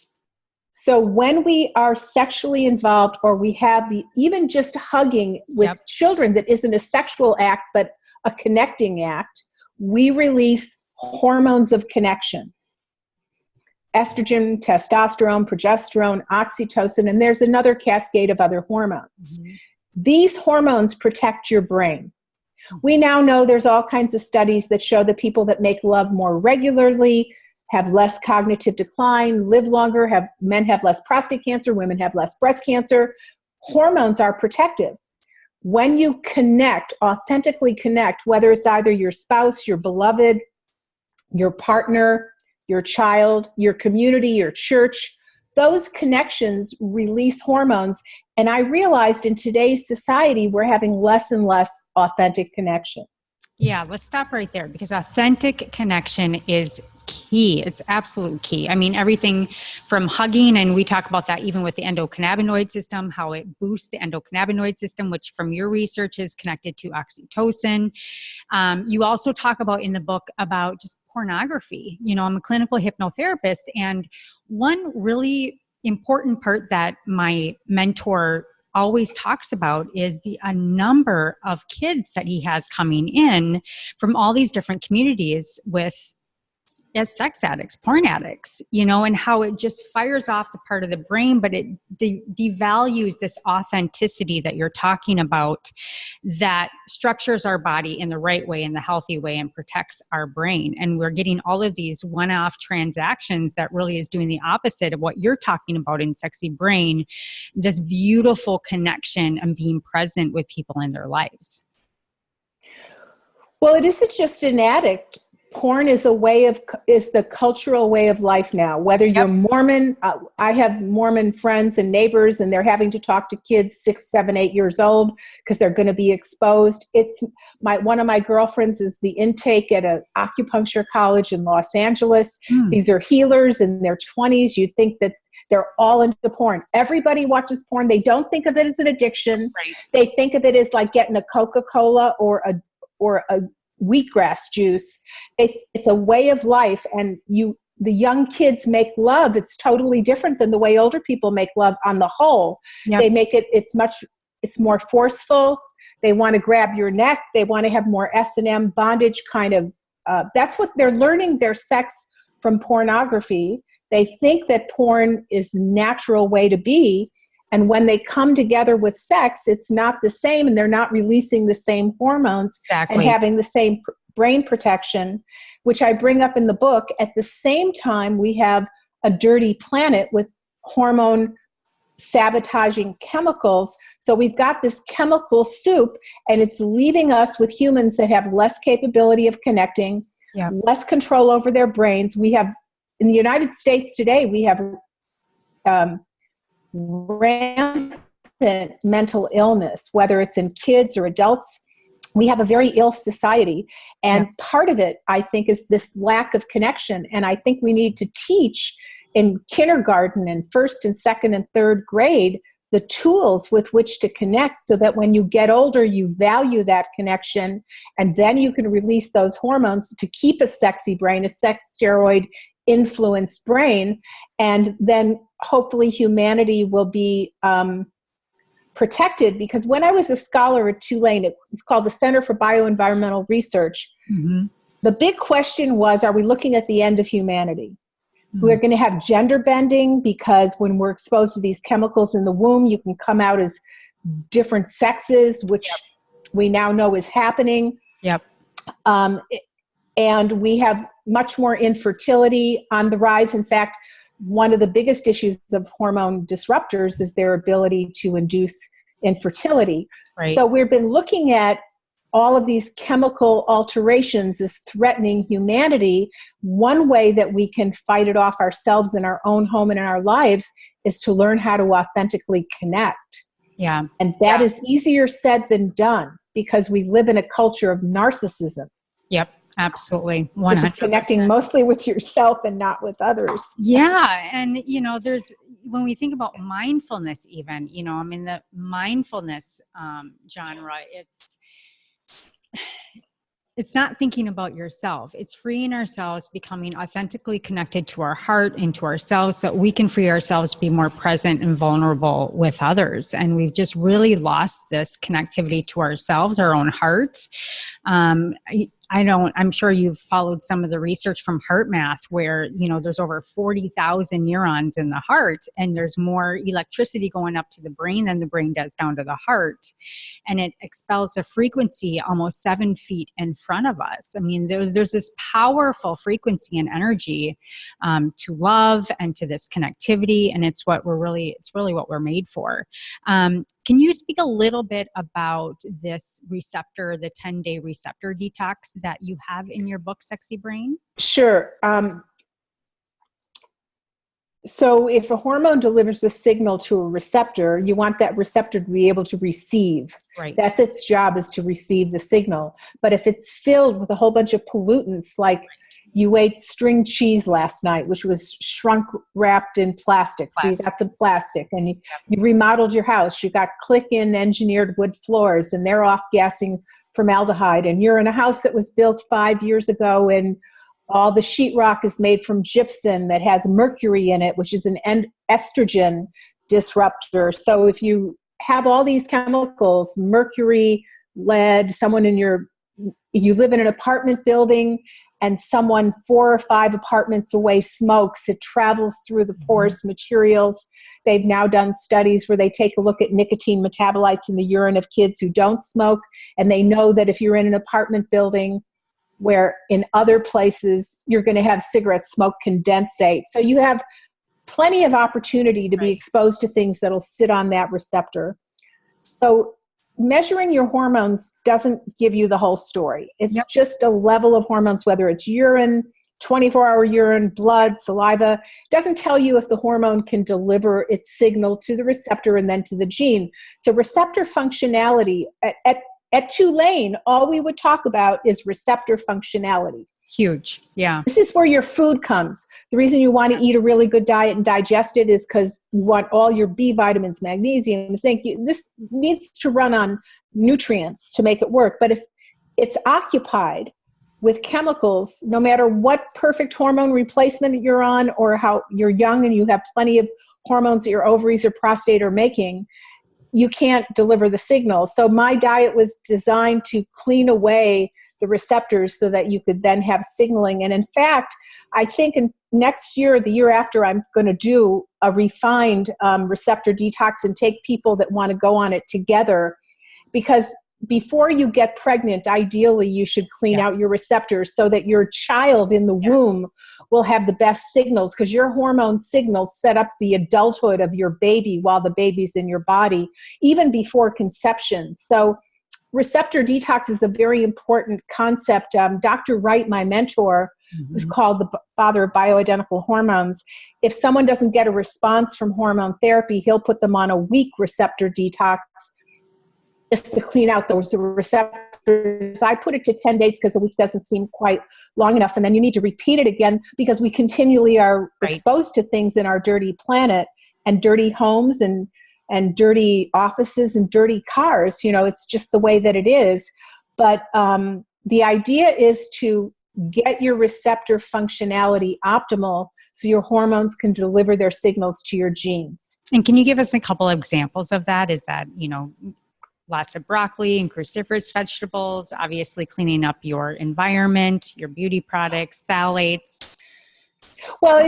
So when we are sexually involved, or we have even just hugging with children that isn't a sexual act, but a connecting act, we release hormones of connection. Estrogen, testosterone, progesterone, oxytocin, and there's another cascade of other hormones. Mm-hmm. These hormones protect your brain. We now know there's all kinds of studies that show that people that make love more regularly have less cognitive decline, live longer, men have less prostate cancer, women have less breast cancer. Hormones are protective. When you connect, authentically connect, whether it's either your spouse, your beloved, your partner, your child, your community, your church, those connections release hormones. And I realized in today's society, we're having less and less authentic connection. Yeah, let's stop right there, because authentic connection is key. It's absolute key. I mean, everything from hugging, and we talk about that even with the endocannabinoid system, how it boosts the endocannabinoid system, which from your research is connected to oxytocin. You also talk about in the book about just pornography. I'm a clinical hypnotherapist, and one really important part that my mentor always talks about is a number of kids that he has coming in from all these different communities as sex addicts, porn addicts, and how it just fires off the part of the brain, but it devalues this authenticity that you're talking about, that structures our body in the right way, in the healthy way, and protects our brain. And we're getting all of these one-off transactions that really is doing the opposite of what you're talking about in Sexy Brain, this beautiful connection and being present with people in their lives. Well, it isn't just an addict. Porn is the cultural way of life now. Whether you're Mormon, I have Mormon friends and neighbors, and they're having to talk to kids 6, 7, 8 years old because they're going to be exposed. One of my girlfriends is the intake at an acupuncture college in Los Angeles. These are healers in their 20s. You think that they're all into porn. Everybody watches porn. They don't think of it as an addiction. Right. They think of it as like getting a Coca-Cola or a wheatgrass juice. It's a way of life, and the young kids make love. It's totally different than the way older people make love on the whole. Yep. They make it's more forceful. They want to grab your neck. They want to have more S&M bondage kind of, that's what they're learning their sex from pornography. They think that porn is a natural way to be. And when they come together with sex, it's not the same, and they're not releasing the same hormones and having the same brain protection, which I bring up in the book. At the same time, we have a dirty planet with hormone sabotaging chemicals. So we've got this chemical soup, and it's leaving us with humans that have less capability of connecting, less control over their brains. We have, in the United States today, we have rampant mental illness, whether it's in kids or adults. we have a very ill society. And part of it, I think, is this lack of connection. And I think we need to teach in kindergarten and first and second and third grade the tools with which to connect, so that when you get older, you value that connection, and then you can release those hormones to keep a sexy brain, a sex steroid influenced brain. And then hopefully humanity will be protected. Because when I was a scholar at Tulane, it's called the Center for Bioenvironmental Research. Mm-hmm. The big question was, are we looking at the end of humanity? Mm-hmm. We're going to have gender bending, because when we're exposed to these chemicals in the womb, you can come out as different sexes, which we now know is happening. Yep. And we have much more infertility on the rise. In fact, one of the biggest issues of hormone disruptors is their ability to induce infertility. Right. So we've been looking at all of these chemical alterations as threatening humanity. One way that we can fight it off ourselves in our own home and in our lives is to learn how to authentically connect. Yeah. And that is easier said than done, because we live in a culture of narcissism. Yep. Absolutely. 100%. Which is connecting mostly with yourself and not with others. Yeah. And, when we think about mindfulness, even, the mindfulness genre, it's not thinking about yourself. It's freeing ourselves, becoming authentically connected to our heart and to ourselves, so that we can free ourselves to be more present and vulnerable with others. And we've just really lost this connectivity to ourselves, our own heart. I'm sure you've followed some of the research from HeartMath, where, there's over 40,000 neurons in the heart, and there's more electricity going up to the brain than the brain does down to the heart. And it expels a frequency almost 7 feet in front of us. I mean, there's this powerful frequency and energy to love and to this connectivity. And it's really what we're made for. Can you speak a little bit about this receptor, the 10-day receptor detox that you have in your book, Sexy Brain? Sure. So if a hormone delivers a signal to a receptor, you want that receptor to be able to receive. Right. That's its job, is to receive the signal. But if it's filled with a whole bunch of pollutants, like you ate string cheese last night, which was shrunk wrapped in plastic. So you got some plastic, and you remodeled your house. You got click-in engineered wood floors, and they're off-gassing formaldehyde. And you're in a house that was built 5 years ago, and all the sheetrock is made from gypsum that has mercury in it, which is an estrogen disruptor. So if you have all these chemicals, mercury, lead, you live in an apartment building, and someone 4 or 5 apartments away smokes, it travels through the porous materials. They've now done studies where they take a look at nicotine metabolites in the urine of kids who don't smoke, and they know that if you're in an apartment building where in other places you're going to have cigarette smoke condensate. So you have plenty of opportunity to be exposed to things that'll sit on that receptor. So measuring your hormones doesn't give you the whole story. It's just a level of hormones, whether it's urine, 24-hour urine, blood, saliva. It doesn't tell you if the hormone can deliver its signal to the receptor and then to the gene. So receptor functionality, at Tulane, all we would talk about is receptor functionality. Huge. Yeah. This is where your food comes. The reason you want to eat a really good diet and digest it is because you want all your B vitamins, magnesium, zinc. This needs to run on nutrients to make it work. But if it's occupied with chemicals, no matter what perfect hormone replacement you're on, or how you're young and you have plenty of hormones that your ovaries or prostate are making, you can't deliver the signal. So my diet was designed to clean away the receptors so that you could then have signaling. And in fact, I think next year, the year after, I'm going to do a refined receptor detox and take people that want to go on it together. Because before you get pregnant, ideally you should clean out your receptors so that your child in the womb will have the best signals, because your hormone signals set up the adulthood of your baby while the baby's in your body, even before conception. So receptor detox is a very important concept. Dr. Wright, my mentor, who's called the father of bioidentical hormones, if someone doesn't get a response from hormone therapy, he'll put them on a week receptor detox just to clean out those receptors. doctors, I put it to 10 days because a week doesn't seem quite long enough. And then you need to repeat it again because we continually are exposed to things in our dirty planet and dirty homes and dirty offices and dirty cars. You know, it's just the way that it is. But the idea is to get your receptor functionality optimal so your hormones can deliver their signals to your genes. And can you give us a couple of examples of that? Is that, you know, lots of broccoli and cruciferous vegetables, obviously cleaning up your environment, your beauty products, phthalates? Well,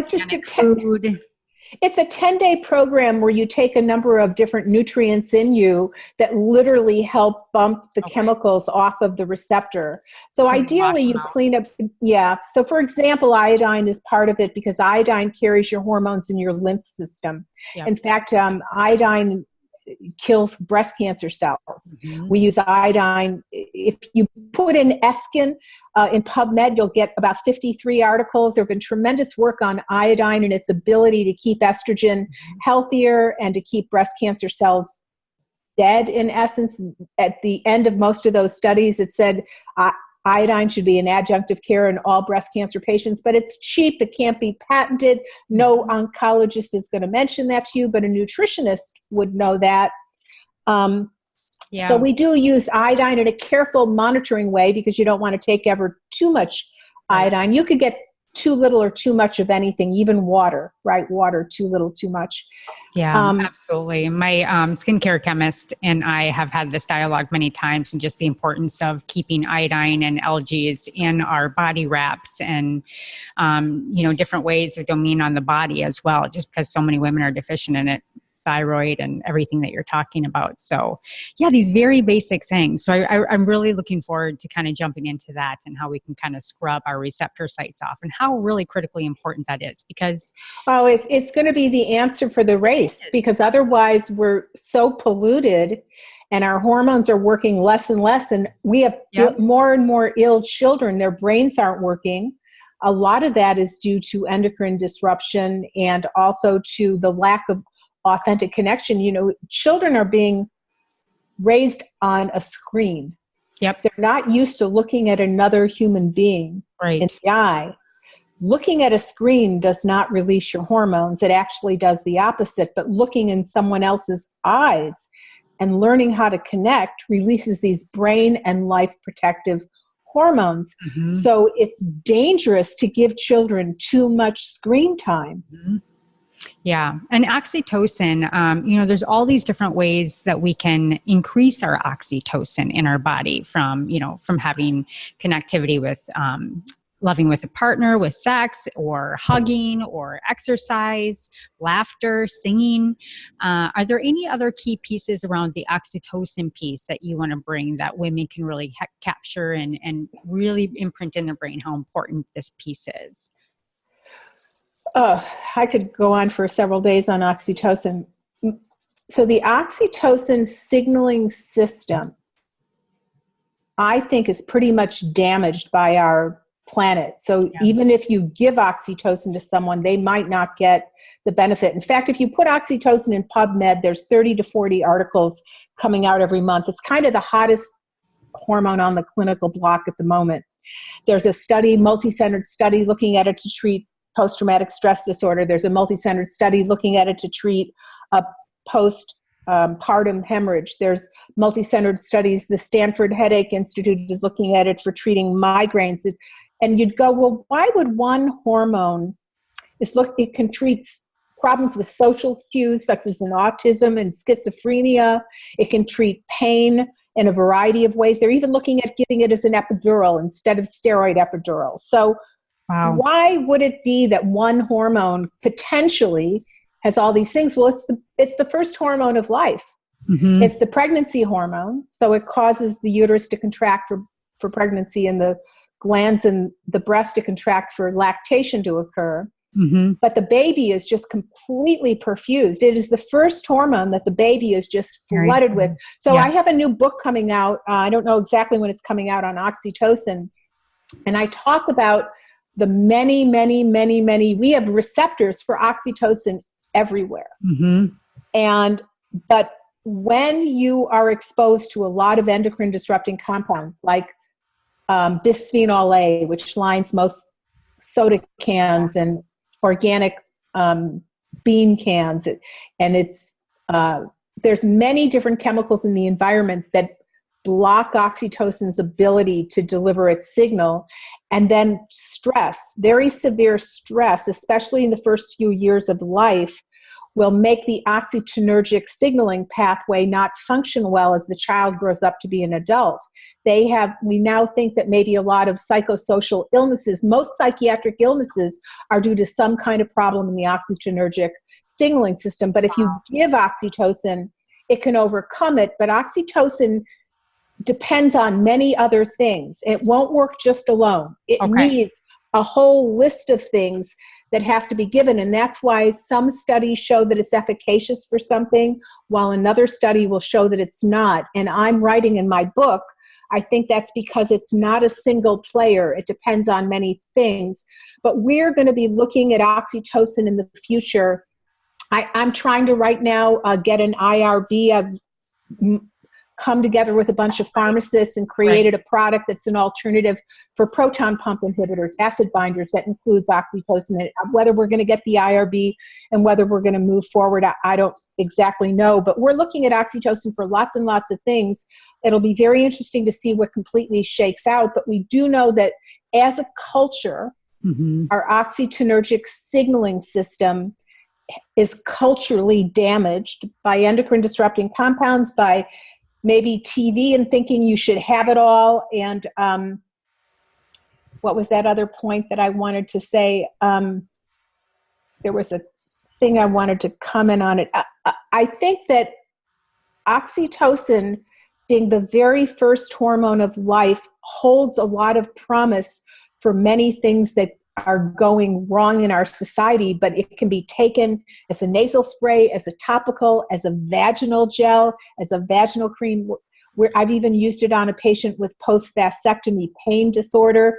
it's a 10-day program where you take a number of different nutrients in you that literally help bump the chemicals off of the receptor. So ideally you clean up, So for example, iodine is part of it because iodine carries your hormones in your lymph system. Yep. In fact, iodine kills breast cancer cells. Mm-hmm. We use iodine. If you put in Eskin in PubMed, you'll get about 53 articles. There have been tremendous work on iodine and its ability to keep estrogen healthier and to keep breast cancer cells dead, in essence. At the end of most of those studies, it said iodine should be an adjunctive care in all breast cancer patients, but it's cheap. It can't be patented. No oncologist is going to mention that to you, but a nutritionist would know that. So we do use iodine in a careful monitoring way because you don't want to take ever too much iodine. You could get too little or too much of anything, even water, right? Water, too little, too much. Yeah, absolutely. My skincare chemist and I have had this dialogue many times, and just the importance of keeping iodine and algaes in our body wraps and, different ways of domain on the body as well, just because so many women are deficient in it. Thyroid and everything that you're talking about. So yeah, these very basic things. So I'm really looking forward to kind of jumping into that and how we can kind of scrub our receptor sites off and how really critically important that is because... Oh, it's going to be the answer for the race because otherwise we're so polluted and our hormones are working less and less and we have more and more ill children. Their brains aren't working. A lot of that is due to endocrine disruption and also to the lack of authentic connection. You know, children are being raised on a screen. Yep. They're not used to looking at another human being in the eye. Looking at a screen does not release your hormones. It actually does the opposite. But looking in someone else's eyes and learning how to connect releases these brain and life protective hormones. Mm-hmm. So it's dangerous to give children too much screen time. Mm-hmm. Yeah. And oxytocin, there's all these different ways that we can increase our oxytocin in our body from having connectivity with, loving with a partner, with sex or hugging or exercise, laughter, singing. Are there any other key pieces around the oxytocin piece that you want to bring that women can really capture and really imprint in their brain how important this piece is? I could go on for several days on oxytocin. So the oxytocin signaling system, I think, is pretty much damaged by our planet. So even if you give oxytocin to someone, they might not get the benefit. In fact, if you put oxytocin in PubMed, there's 30 to 40 articles coming out every month. It's kind of the hottest hormone on the clinical block at the moment. There's a study, multi-centered study, looking at it to treat post-traumatic stress disorder. There's a multi-centered study looking at it to treat a postpartum hemorrhage. There's multi-centered studies. The Stanford Headache Institute is looking at it for treating migraines. And you'd go, well, why would one hormone, it can treat problems with social cues such as in autism and schizophrenia. It can treat pain in a variety of ways. They're even looking at giving it as an epidural instead of steroid epidural. So why would it be that one hormone potentially has all these things? Well, it's the first hormone of life. Mm-hmm. It's the pregnancy hormone. So it causes the uterus to contract for pregnancy and the glands in the breast to contract for lactation to occur. Mm-hmm. But the baby is just completely perfused. It is the first hormone that the baby is just flooded with. So I have a new book coming out. I don't know exactly when it's coming out on oxytocin. And I talk about the many, we have receptors for oxytocin everywhere. Mm-hmm. But when you are exposed to a lot of endocrine disrupting compounds like bisphenol A, which lines most soda cans and organic bean cans, and it's there's many different chemicals in the environment that block oxytocin's ability to deliver its signal. And then stress, very severe stress, especially in the first few years of life, will make the oxytocinergic signaling pathway not function well as the child grows up to be an adult. We now think that maybe a lot of psychosocial illnesses, most psychiatric illnesses, are due to some kind of problem in the oxytocinergic signaling system. But if you give oxytocin, it can overcome it. But oxytocin depends on many other things. It won't work just alone. It needs a whole list of things that has to be given. And that's why some studies show that it's efficacious for something, while another study will show that it's not. And I'm writing in my book, I think that's because it's not a single player. It depends on many things. But we're going to be looking at oxytocin in the future. I'm trying to right now get an IRB. I've come together with a bunch of pharmacists and created a product that's an alternative for proton pump inhibitors, acid binders, that includes oxytocin. Whether we're going to get the IRB and whether we're going to move forward, I don't exactly know. But we're looking at oxytocin for lots and lots of things. It'll be very interesting to see what completely shakes out. But we do know that as a culture, our oxytocinergic signaling system is culturally damaged by endocrine disrupting compounds, by maybe TV and thinking you should have it all. And what was that other point that I wanted to say? There was a thing I wanted to comment on it. I think that oxytocin, being the very first hormone of life, holds a lot of promise for many things that are going wrong in our society, but it can be taken as a nasal spray, as a topical, as a vaginal gel, as a vaginal cream. I've even used it on a patient with post-vasectomy pain disorder.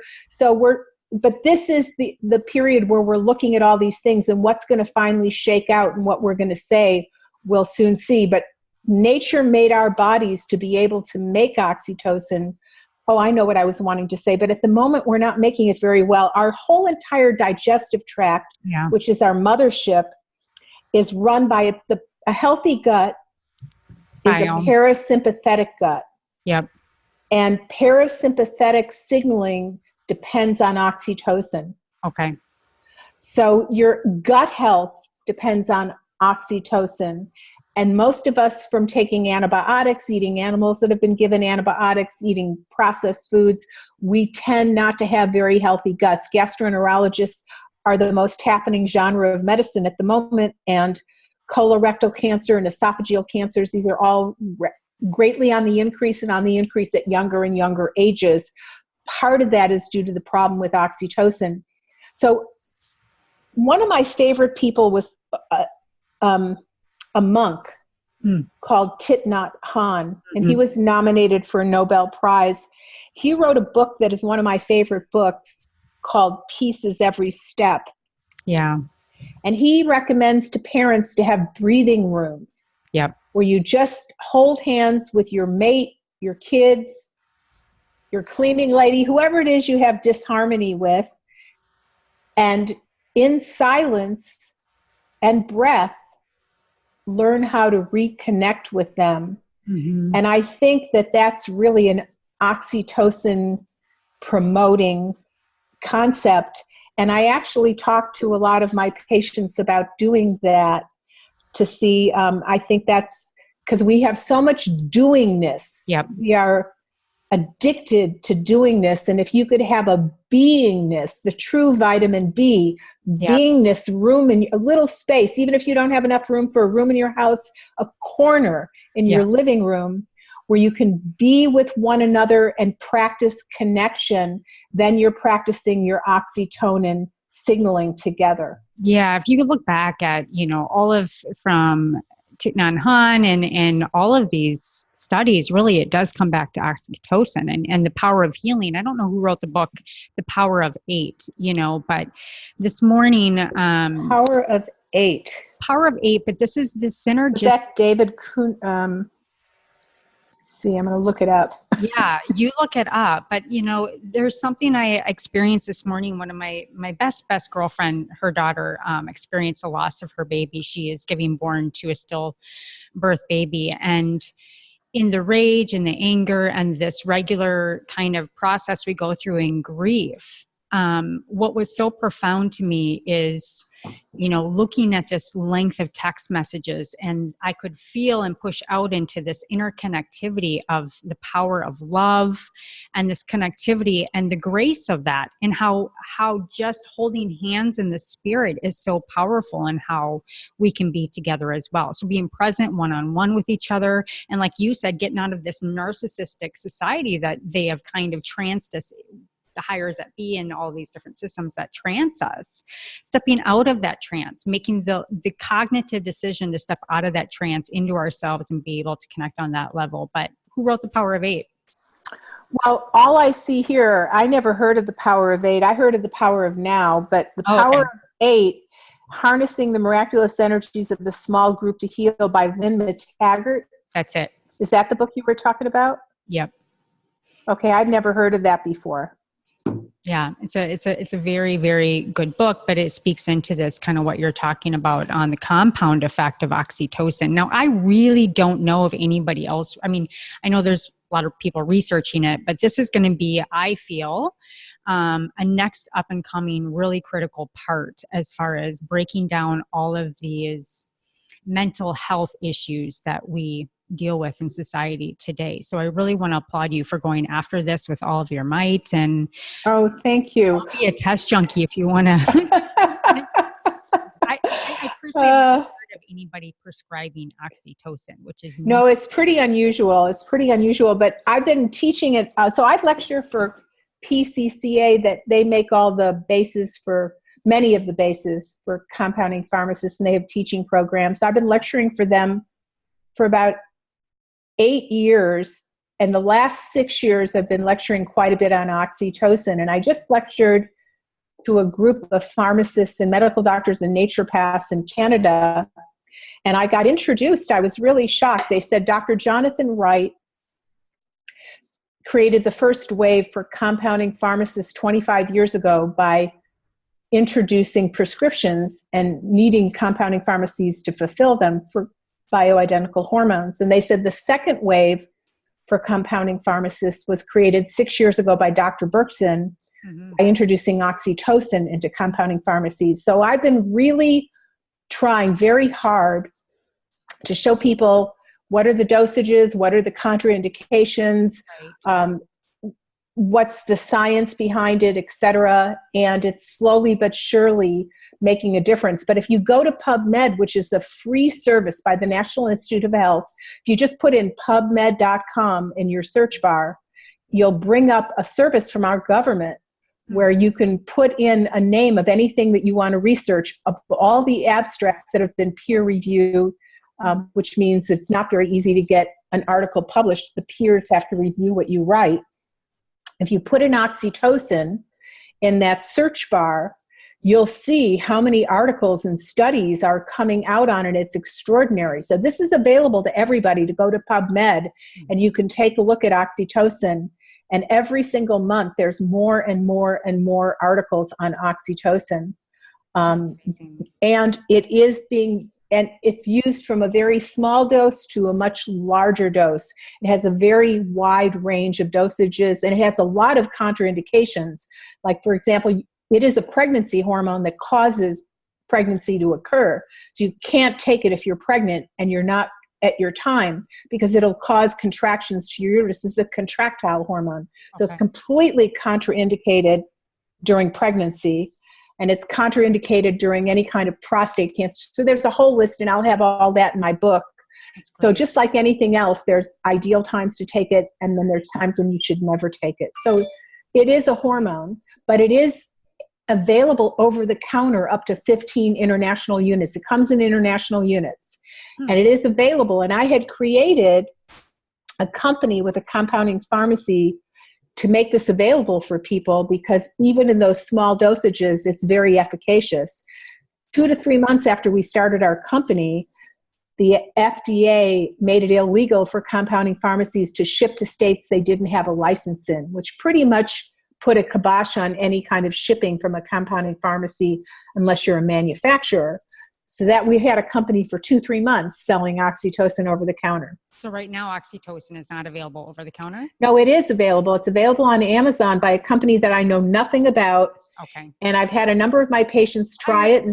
But this is the period where we're looking at all these things, and what's going to finally shake out and what we're going to say, we'll soon see. But nature made our bodies to be able to make oxytocin. Oh, I know what I was wanting to say, but at the moment we're not making it very well. Our whole entire digestive tract, which is our mothership, is run by a healthy gut is a parasympathetic gut. Yep. And parasympathetic signaling depends on oxytocin. Okay. So your gut health depends on oxytocin. And most of us, from taking antibiotics, eating animals that have been given antibiotics, eating processed foods, we tend not to have very healthy guts. Gastroenterologists are the most happening genre of medicine at the moment, and colorectal cancer and esophageal cancers, these are all greatly on the increase, and on the increase at younger and younger ages. Part of that is due to the problem with oxytocin. So one of my favorite people was a monk called Thich Nhat Hanh, and he was nominated for a Nobel Prize. He wrote a book that is one of my favorite books called Peace is Every Step. Yeah. And he recommends to parents to have breathing rooms. Yep. Where you just hold hands with your mate, your kids, your cleaning lady, whoever it is you have disharmony with, and in silence and breath, learn how to reconnect with them. And I think that that's really an oxytocin promoting concept. And I actually talk to a lot of my patients about doing that to see, I think that's because we have so much doingness. Yep. We are addicted to doingness. And if you could have a beingness, the true vitamin B, beingness room in a little space, even if you don't have enough room for a room in your house, a corner in your living room where you can be with one another and practice connection, then you're practicing your oxytocin signaling together. Yeah. If you could look back at, from Thich Nhat Hanh and all of these studies, really, it does come back to oxytocin and the power of healing. I don't know who wrote the book, The Power of Eight, but this morning... Power of 8. Power of 8, but this is the synergistic. Is that David Kuhn? See, I'm going to look it up. Yeah, you look it up. But, you know, there's something I experienced this morning. One of my best girlfriend, her daughter experienced the loss of her baby. She is giving born to a stillbirth baby. And in the rage and the anger and this regular kind of process we go through in grief, what was so profound to me is, you know, looking at this length of text messages, and I could feel and push out into this interconnectivity of the power of love and this connectivity and the grace of that, and how just holding hands in the spirit is so powerful, and how we can be together as well. So being present one-on-one with each other, and like you said, getting out of this narcissistic society that they have kind of tranced us, the hires that be, and all these different systems that trance us, stepping out of that trance, making the cognitive decision to step out of that trance into ourselves and be able to connect on that level. But who wrote The Power of 8? Well, all I see here, I never heard of The Power of 8. I heard of The Power of Now, but The Power of 8, Harnessing the Miraculous Energies of the Small Group to Heal by Lynn McTaggart. That's it. Is that the book you were talking about? Yep. Okay, I've never heard of that before. Yeah, it's a very, very good book, but it speaks into this kind of what you're talking about on the compound effect of oxytocin. Now, I really don't know of anybody else. I mean, I know there's a lot of people researching it, but this is going to be, I feel, a next up and coming really critical part as far as breaking down all of these mental health issues that we deal with in society today. So I really want to applaud you for going after this with all of your might. And thank you. I'll be a test junkie if you want to. I personally haven't heard of anybody prescribing oxytocin, which is no, it's pretty unusual. It's pretty unusual, but I've been teaching it. So I lecture for PCCA, that they make all the bases for many of the bases for compounding pharmacists, and they have teaching programs. So I've been lecturing for them for about 8 years, and the last 6 years I've been lecturing quite a bit on oxytocin. And I just lectured to a group of pharmacists and medical doctors and naturopaths in Canada, and I got introduced. I was really shocked. They said Dr. Jonathan Wright created the first wave for compounding pharmacists 25 years ago by introducing prescriptions and needing compounding pharmacies to fulfill them for bioidentical hormones. And they said the second wave for compounding pharmacists was created 6 years ago by Dr. Berkson by introducing oxytocin into compounding pharmacies. So I've been really trying very hard to show people what are the dosages, what are the contraindications, what's the science behind it, et cetera. And it's slowly but surely making a difference. But if you go to PubMed, which is the free service by the National Institute of Health, if you just put in PubMed.com in your search bar, you'll bring up a service from our government where you can put in a name of anything that you want to research, of all the abstracts that have been peer reviewed, which means it's not very easy to get an article published. The peers have to review what you write. If you put in oxytocin in that search bar, you'll see how many articles and studies are coming out on it. It's extraordinary. So this is available to everybody to go to PubMed, and you can take a look at oxytocin. And every single month, there's more and more and more articles on oxytocin. And it is being, and it's used from a very small dose to a much larger dose. It has a very wide range of dosages, and it has a lot of contraindications. Like, for example, it is a pregnancy hormone that causes pregnancy to occur. So you can't take it if you're pregnant and you're not at your time, because it'll cause contractions to your uterus. This is a contractile hormone. So it's completely contraindicated during pregnancy, and it's contraindicated during any kind of prostate cancer. So there's a whole list, and I'll have all that in my book. So just like anything else, there's ideal times to take it, and then there's times when you should never take it. So it is a hormone, but it is available over the counter up to 15 international units. It comes in international units, and it is available. And I had created a company with a compounding pharmacy to make this available for people, because even in those small dosages, it's very efficacious. 2 to 3 months after we started our company, the FDA made it illegal for compounding pharmacies to ship to states they didn't have a license in, which pretty much put a kibosh on any kind of shipping from a compounding pharmacy unless you're a manufacturer. So that we had a company for 2-3 months selling oxytocin over the counter. So right now, oxytocin is not available over the counter? No, it is available. It's available on Amazon by a company that I know nothing about. Okay. And I've had a number of my patients try it.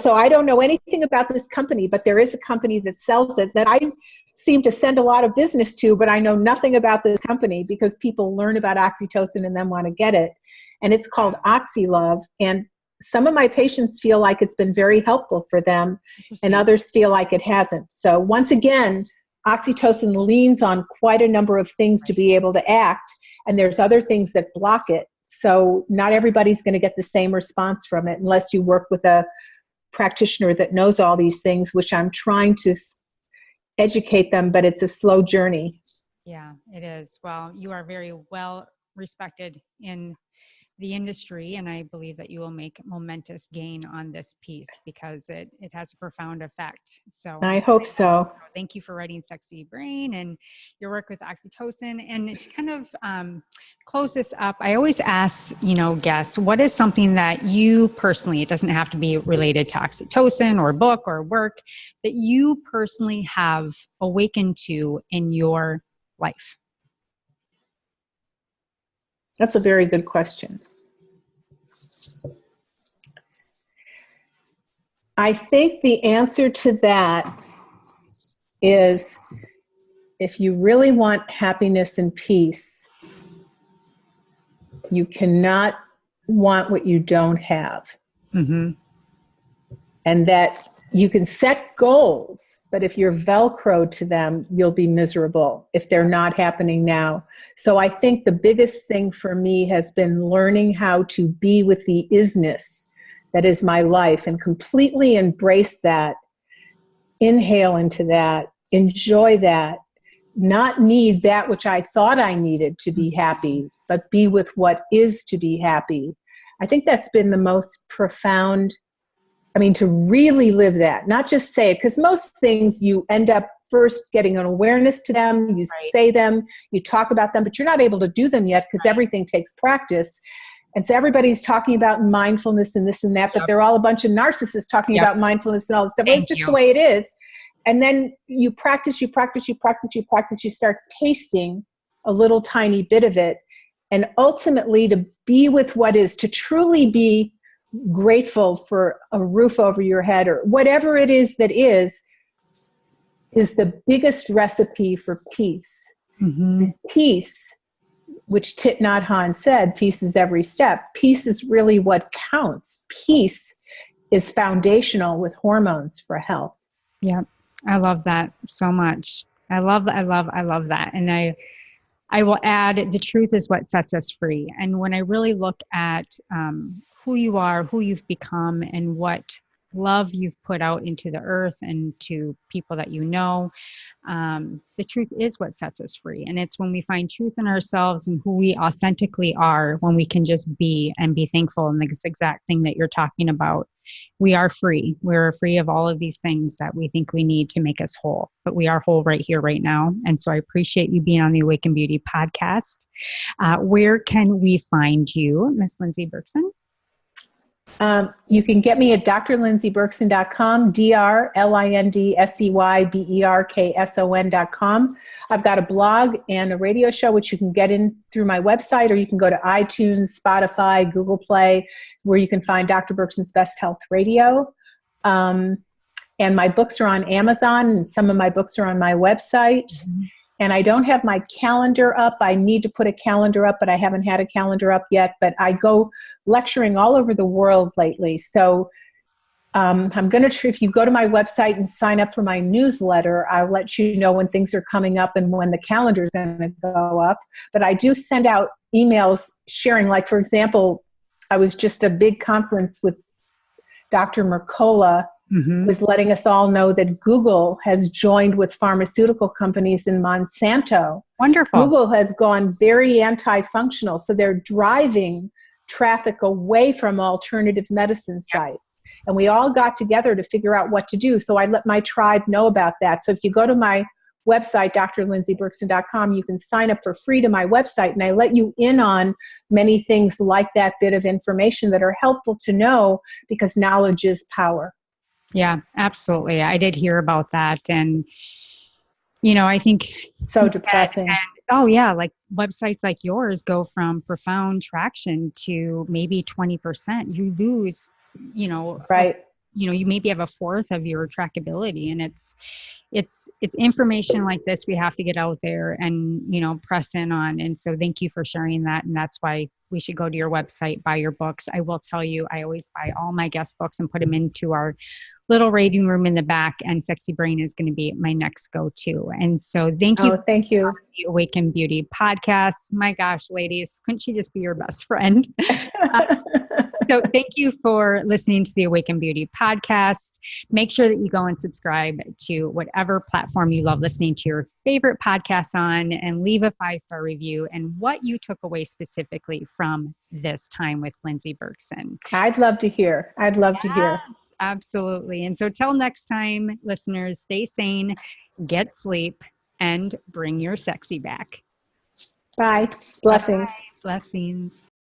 So I don't know anything about this company, but there is a company that sells it that I seem to send a lot of business to, but I know nothing about this company because people learn about oxytocin and then want to get it. And it's called OxyLove. And some of my patients feel like it's been very helpful for them, and others feel like it hasn't. So once again, oxytocin leans on quite a number of things to be able to act, and there's other things that block it. So not everybody's going to get the same response from it unless you work with a practitioner that knows all these things, which I'm trying to educate them, but it's a slow journey. Yeah, it is. Well, you are very well respected in the industry, and I believe that you will make momentous gain on this piece because it has a profound effect. So I hope so. Thank you for writing Sexy Brain and your work with oxytocin. And to kind of close this up, I always ask, guests, what is something that you personally, it doesn't have to be related to oxytocin or book or work, that you personally have awakened to in your life? That's a very good question. I think the answer to that is if you really want happiness and peace, you cannot want what you don't have. Mm-hmm. And that you can set goals, but if you're Velcro to them, you'll be miserable if they're not happening now. So I think the biggest thing for me has been learning how to be with the isness that is my life and completely embrace that, inhale into that, enjoy that, not need that which I thought I needed to be happy, but be with what is to be happy. I think that's been the most profound, to really live that, not just say it, because most things you end up first getting an awareness to them, you say them, you talk about them, but you're not able to do them yet because everything takes practice. And so everybody's talking about mindfulness and this and that, but they're all a bunch of narcissists talking about mindfulness and all this stuff. It's just the way it is. And then you practice, you start tasting a little tiny bit of it. And ultimately to be with what is, to truly be grateful for a roof over your head or whatever it is that is the biggest recipe for peace. Mm-hmm. Peace, which Thich Nhat Hanh said, peace is every step. Peace is really what counts. Peace is foundational with hormones for health. Yeah, I love that so much. I love that. And I will add, the truth is what sets us free. And when I really look at who you are, who you've become, and what love you've put out into the earth and to people that you know, the truth is what sets us free. And it's when we find truth in ourselves and who we authentically are, when we can just be and be thankful. And this exact thing that you're talking about, we are free. We're free of all of these things that we think we need to make us whole, but we are whole right here, right now. And so I appreciate you being on the Awaken Beauty podcast. Where can we find you, Miss Lyndsey Berkson? You can get me at drlindseyberkson.com, drlindseyberkson.com. I've got a blog and a radio show, which you can get in through my website, or you can go to iTunes, Spotify, Google Play, where you can find Dr. Berkson's Best Health Radio. And my books are on Amazon, and some of my books are on my website. Mm-hmm. And I don't have my calendar up. I need to put a calendar up, but I haven't had a calendar up yet. But I go lecturing all over the world lately. So I'm going to, if you go to my website and sign up for my newsletter, I'll let you know when things are coming up and when the calendar is going to go up. But I do send out emails sharing, like, for example, I was just at a big conference with Dr. Mercola, was letting us all know that Google has joined with pharmaceutical companies in Monsanto. Wonderful. Google has gone very anti-functional. So they're driving traffic away from alternative medicine sites. And we all got together to figure out what to do. So I let my tribe know about that. So if you go to my website, drlindseyberkson.com, you can sign up for free to my website, and I let you in on many things like that bit of information that are helpful to know, because knowledge is power. Yeah, absolutely. I did hear about that. And, you know, I think so depressing. Oh yeah, like websites like yours go from profound traction to maybe 20%. You lose, Right. You maybe have a fourth of your trackability, and it's information like this we have to get out there and, press in on. And so thank you for sharing that. And that's why we should go to your website, buy your books. I will tell you, I always buy all my guest books and put them into our little reading room in the back, and Sexy Brain is going to be my next go-to. And so thank you. Oh, thank you. For the Awaken Beauty podcast. My gosh, ladies, couldn't she just be your best friend? So thank you for listening to the Awaken Beauty podcast. Make sure that you go and subscribe to whatever platform you love listening to your favorite podcasts on, and leave a 5-star review and what you took away specifically from this time with Lyndsey Berkson. I'd love to hear. To hear. Absolutely. And so till next time, listeners, stay sane, get sleep, and bring your sexy back. Bye. Blessings. Bye. Blessings.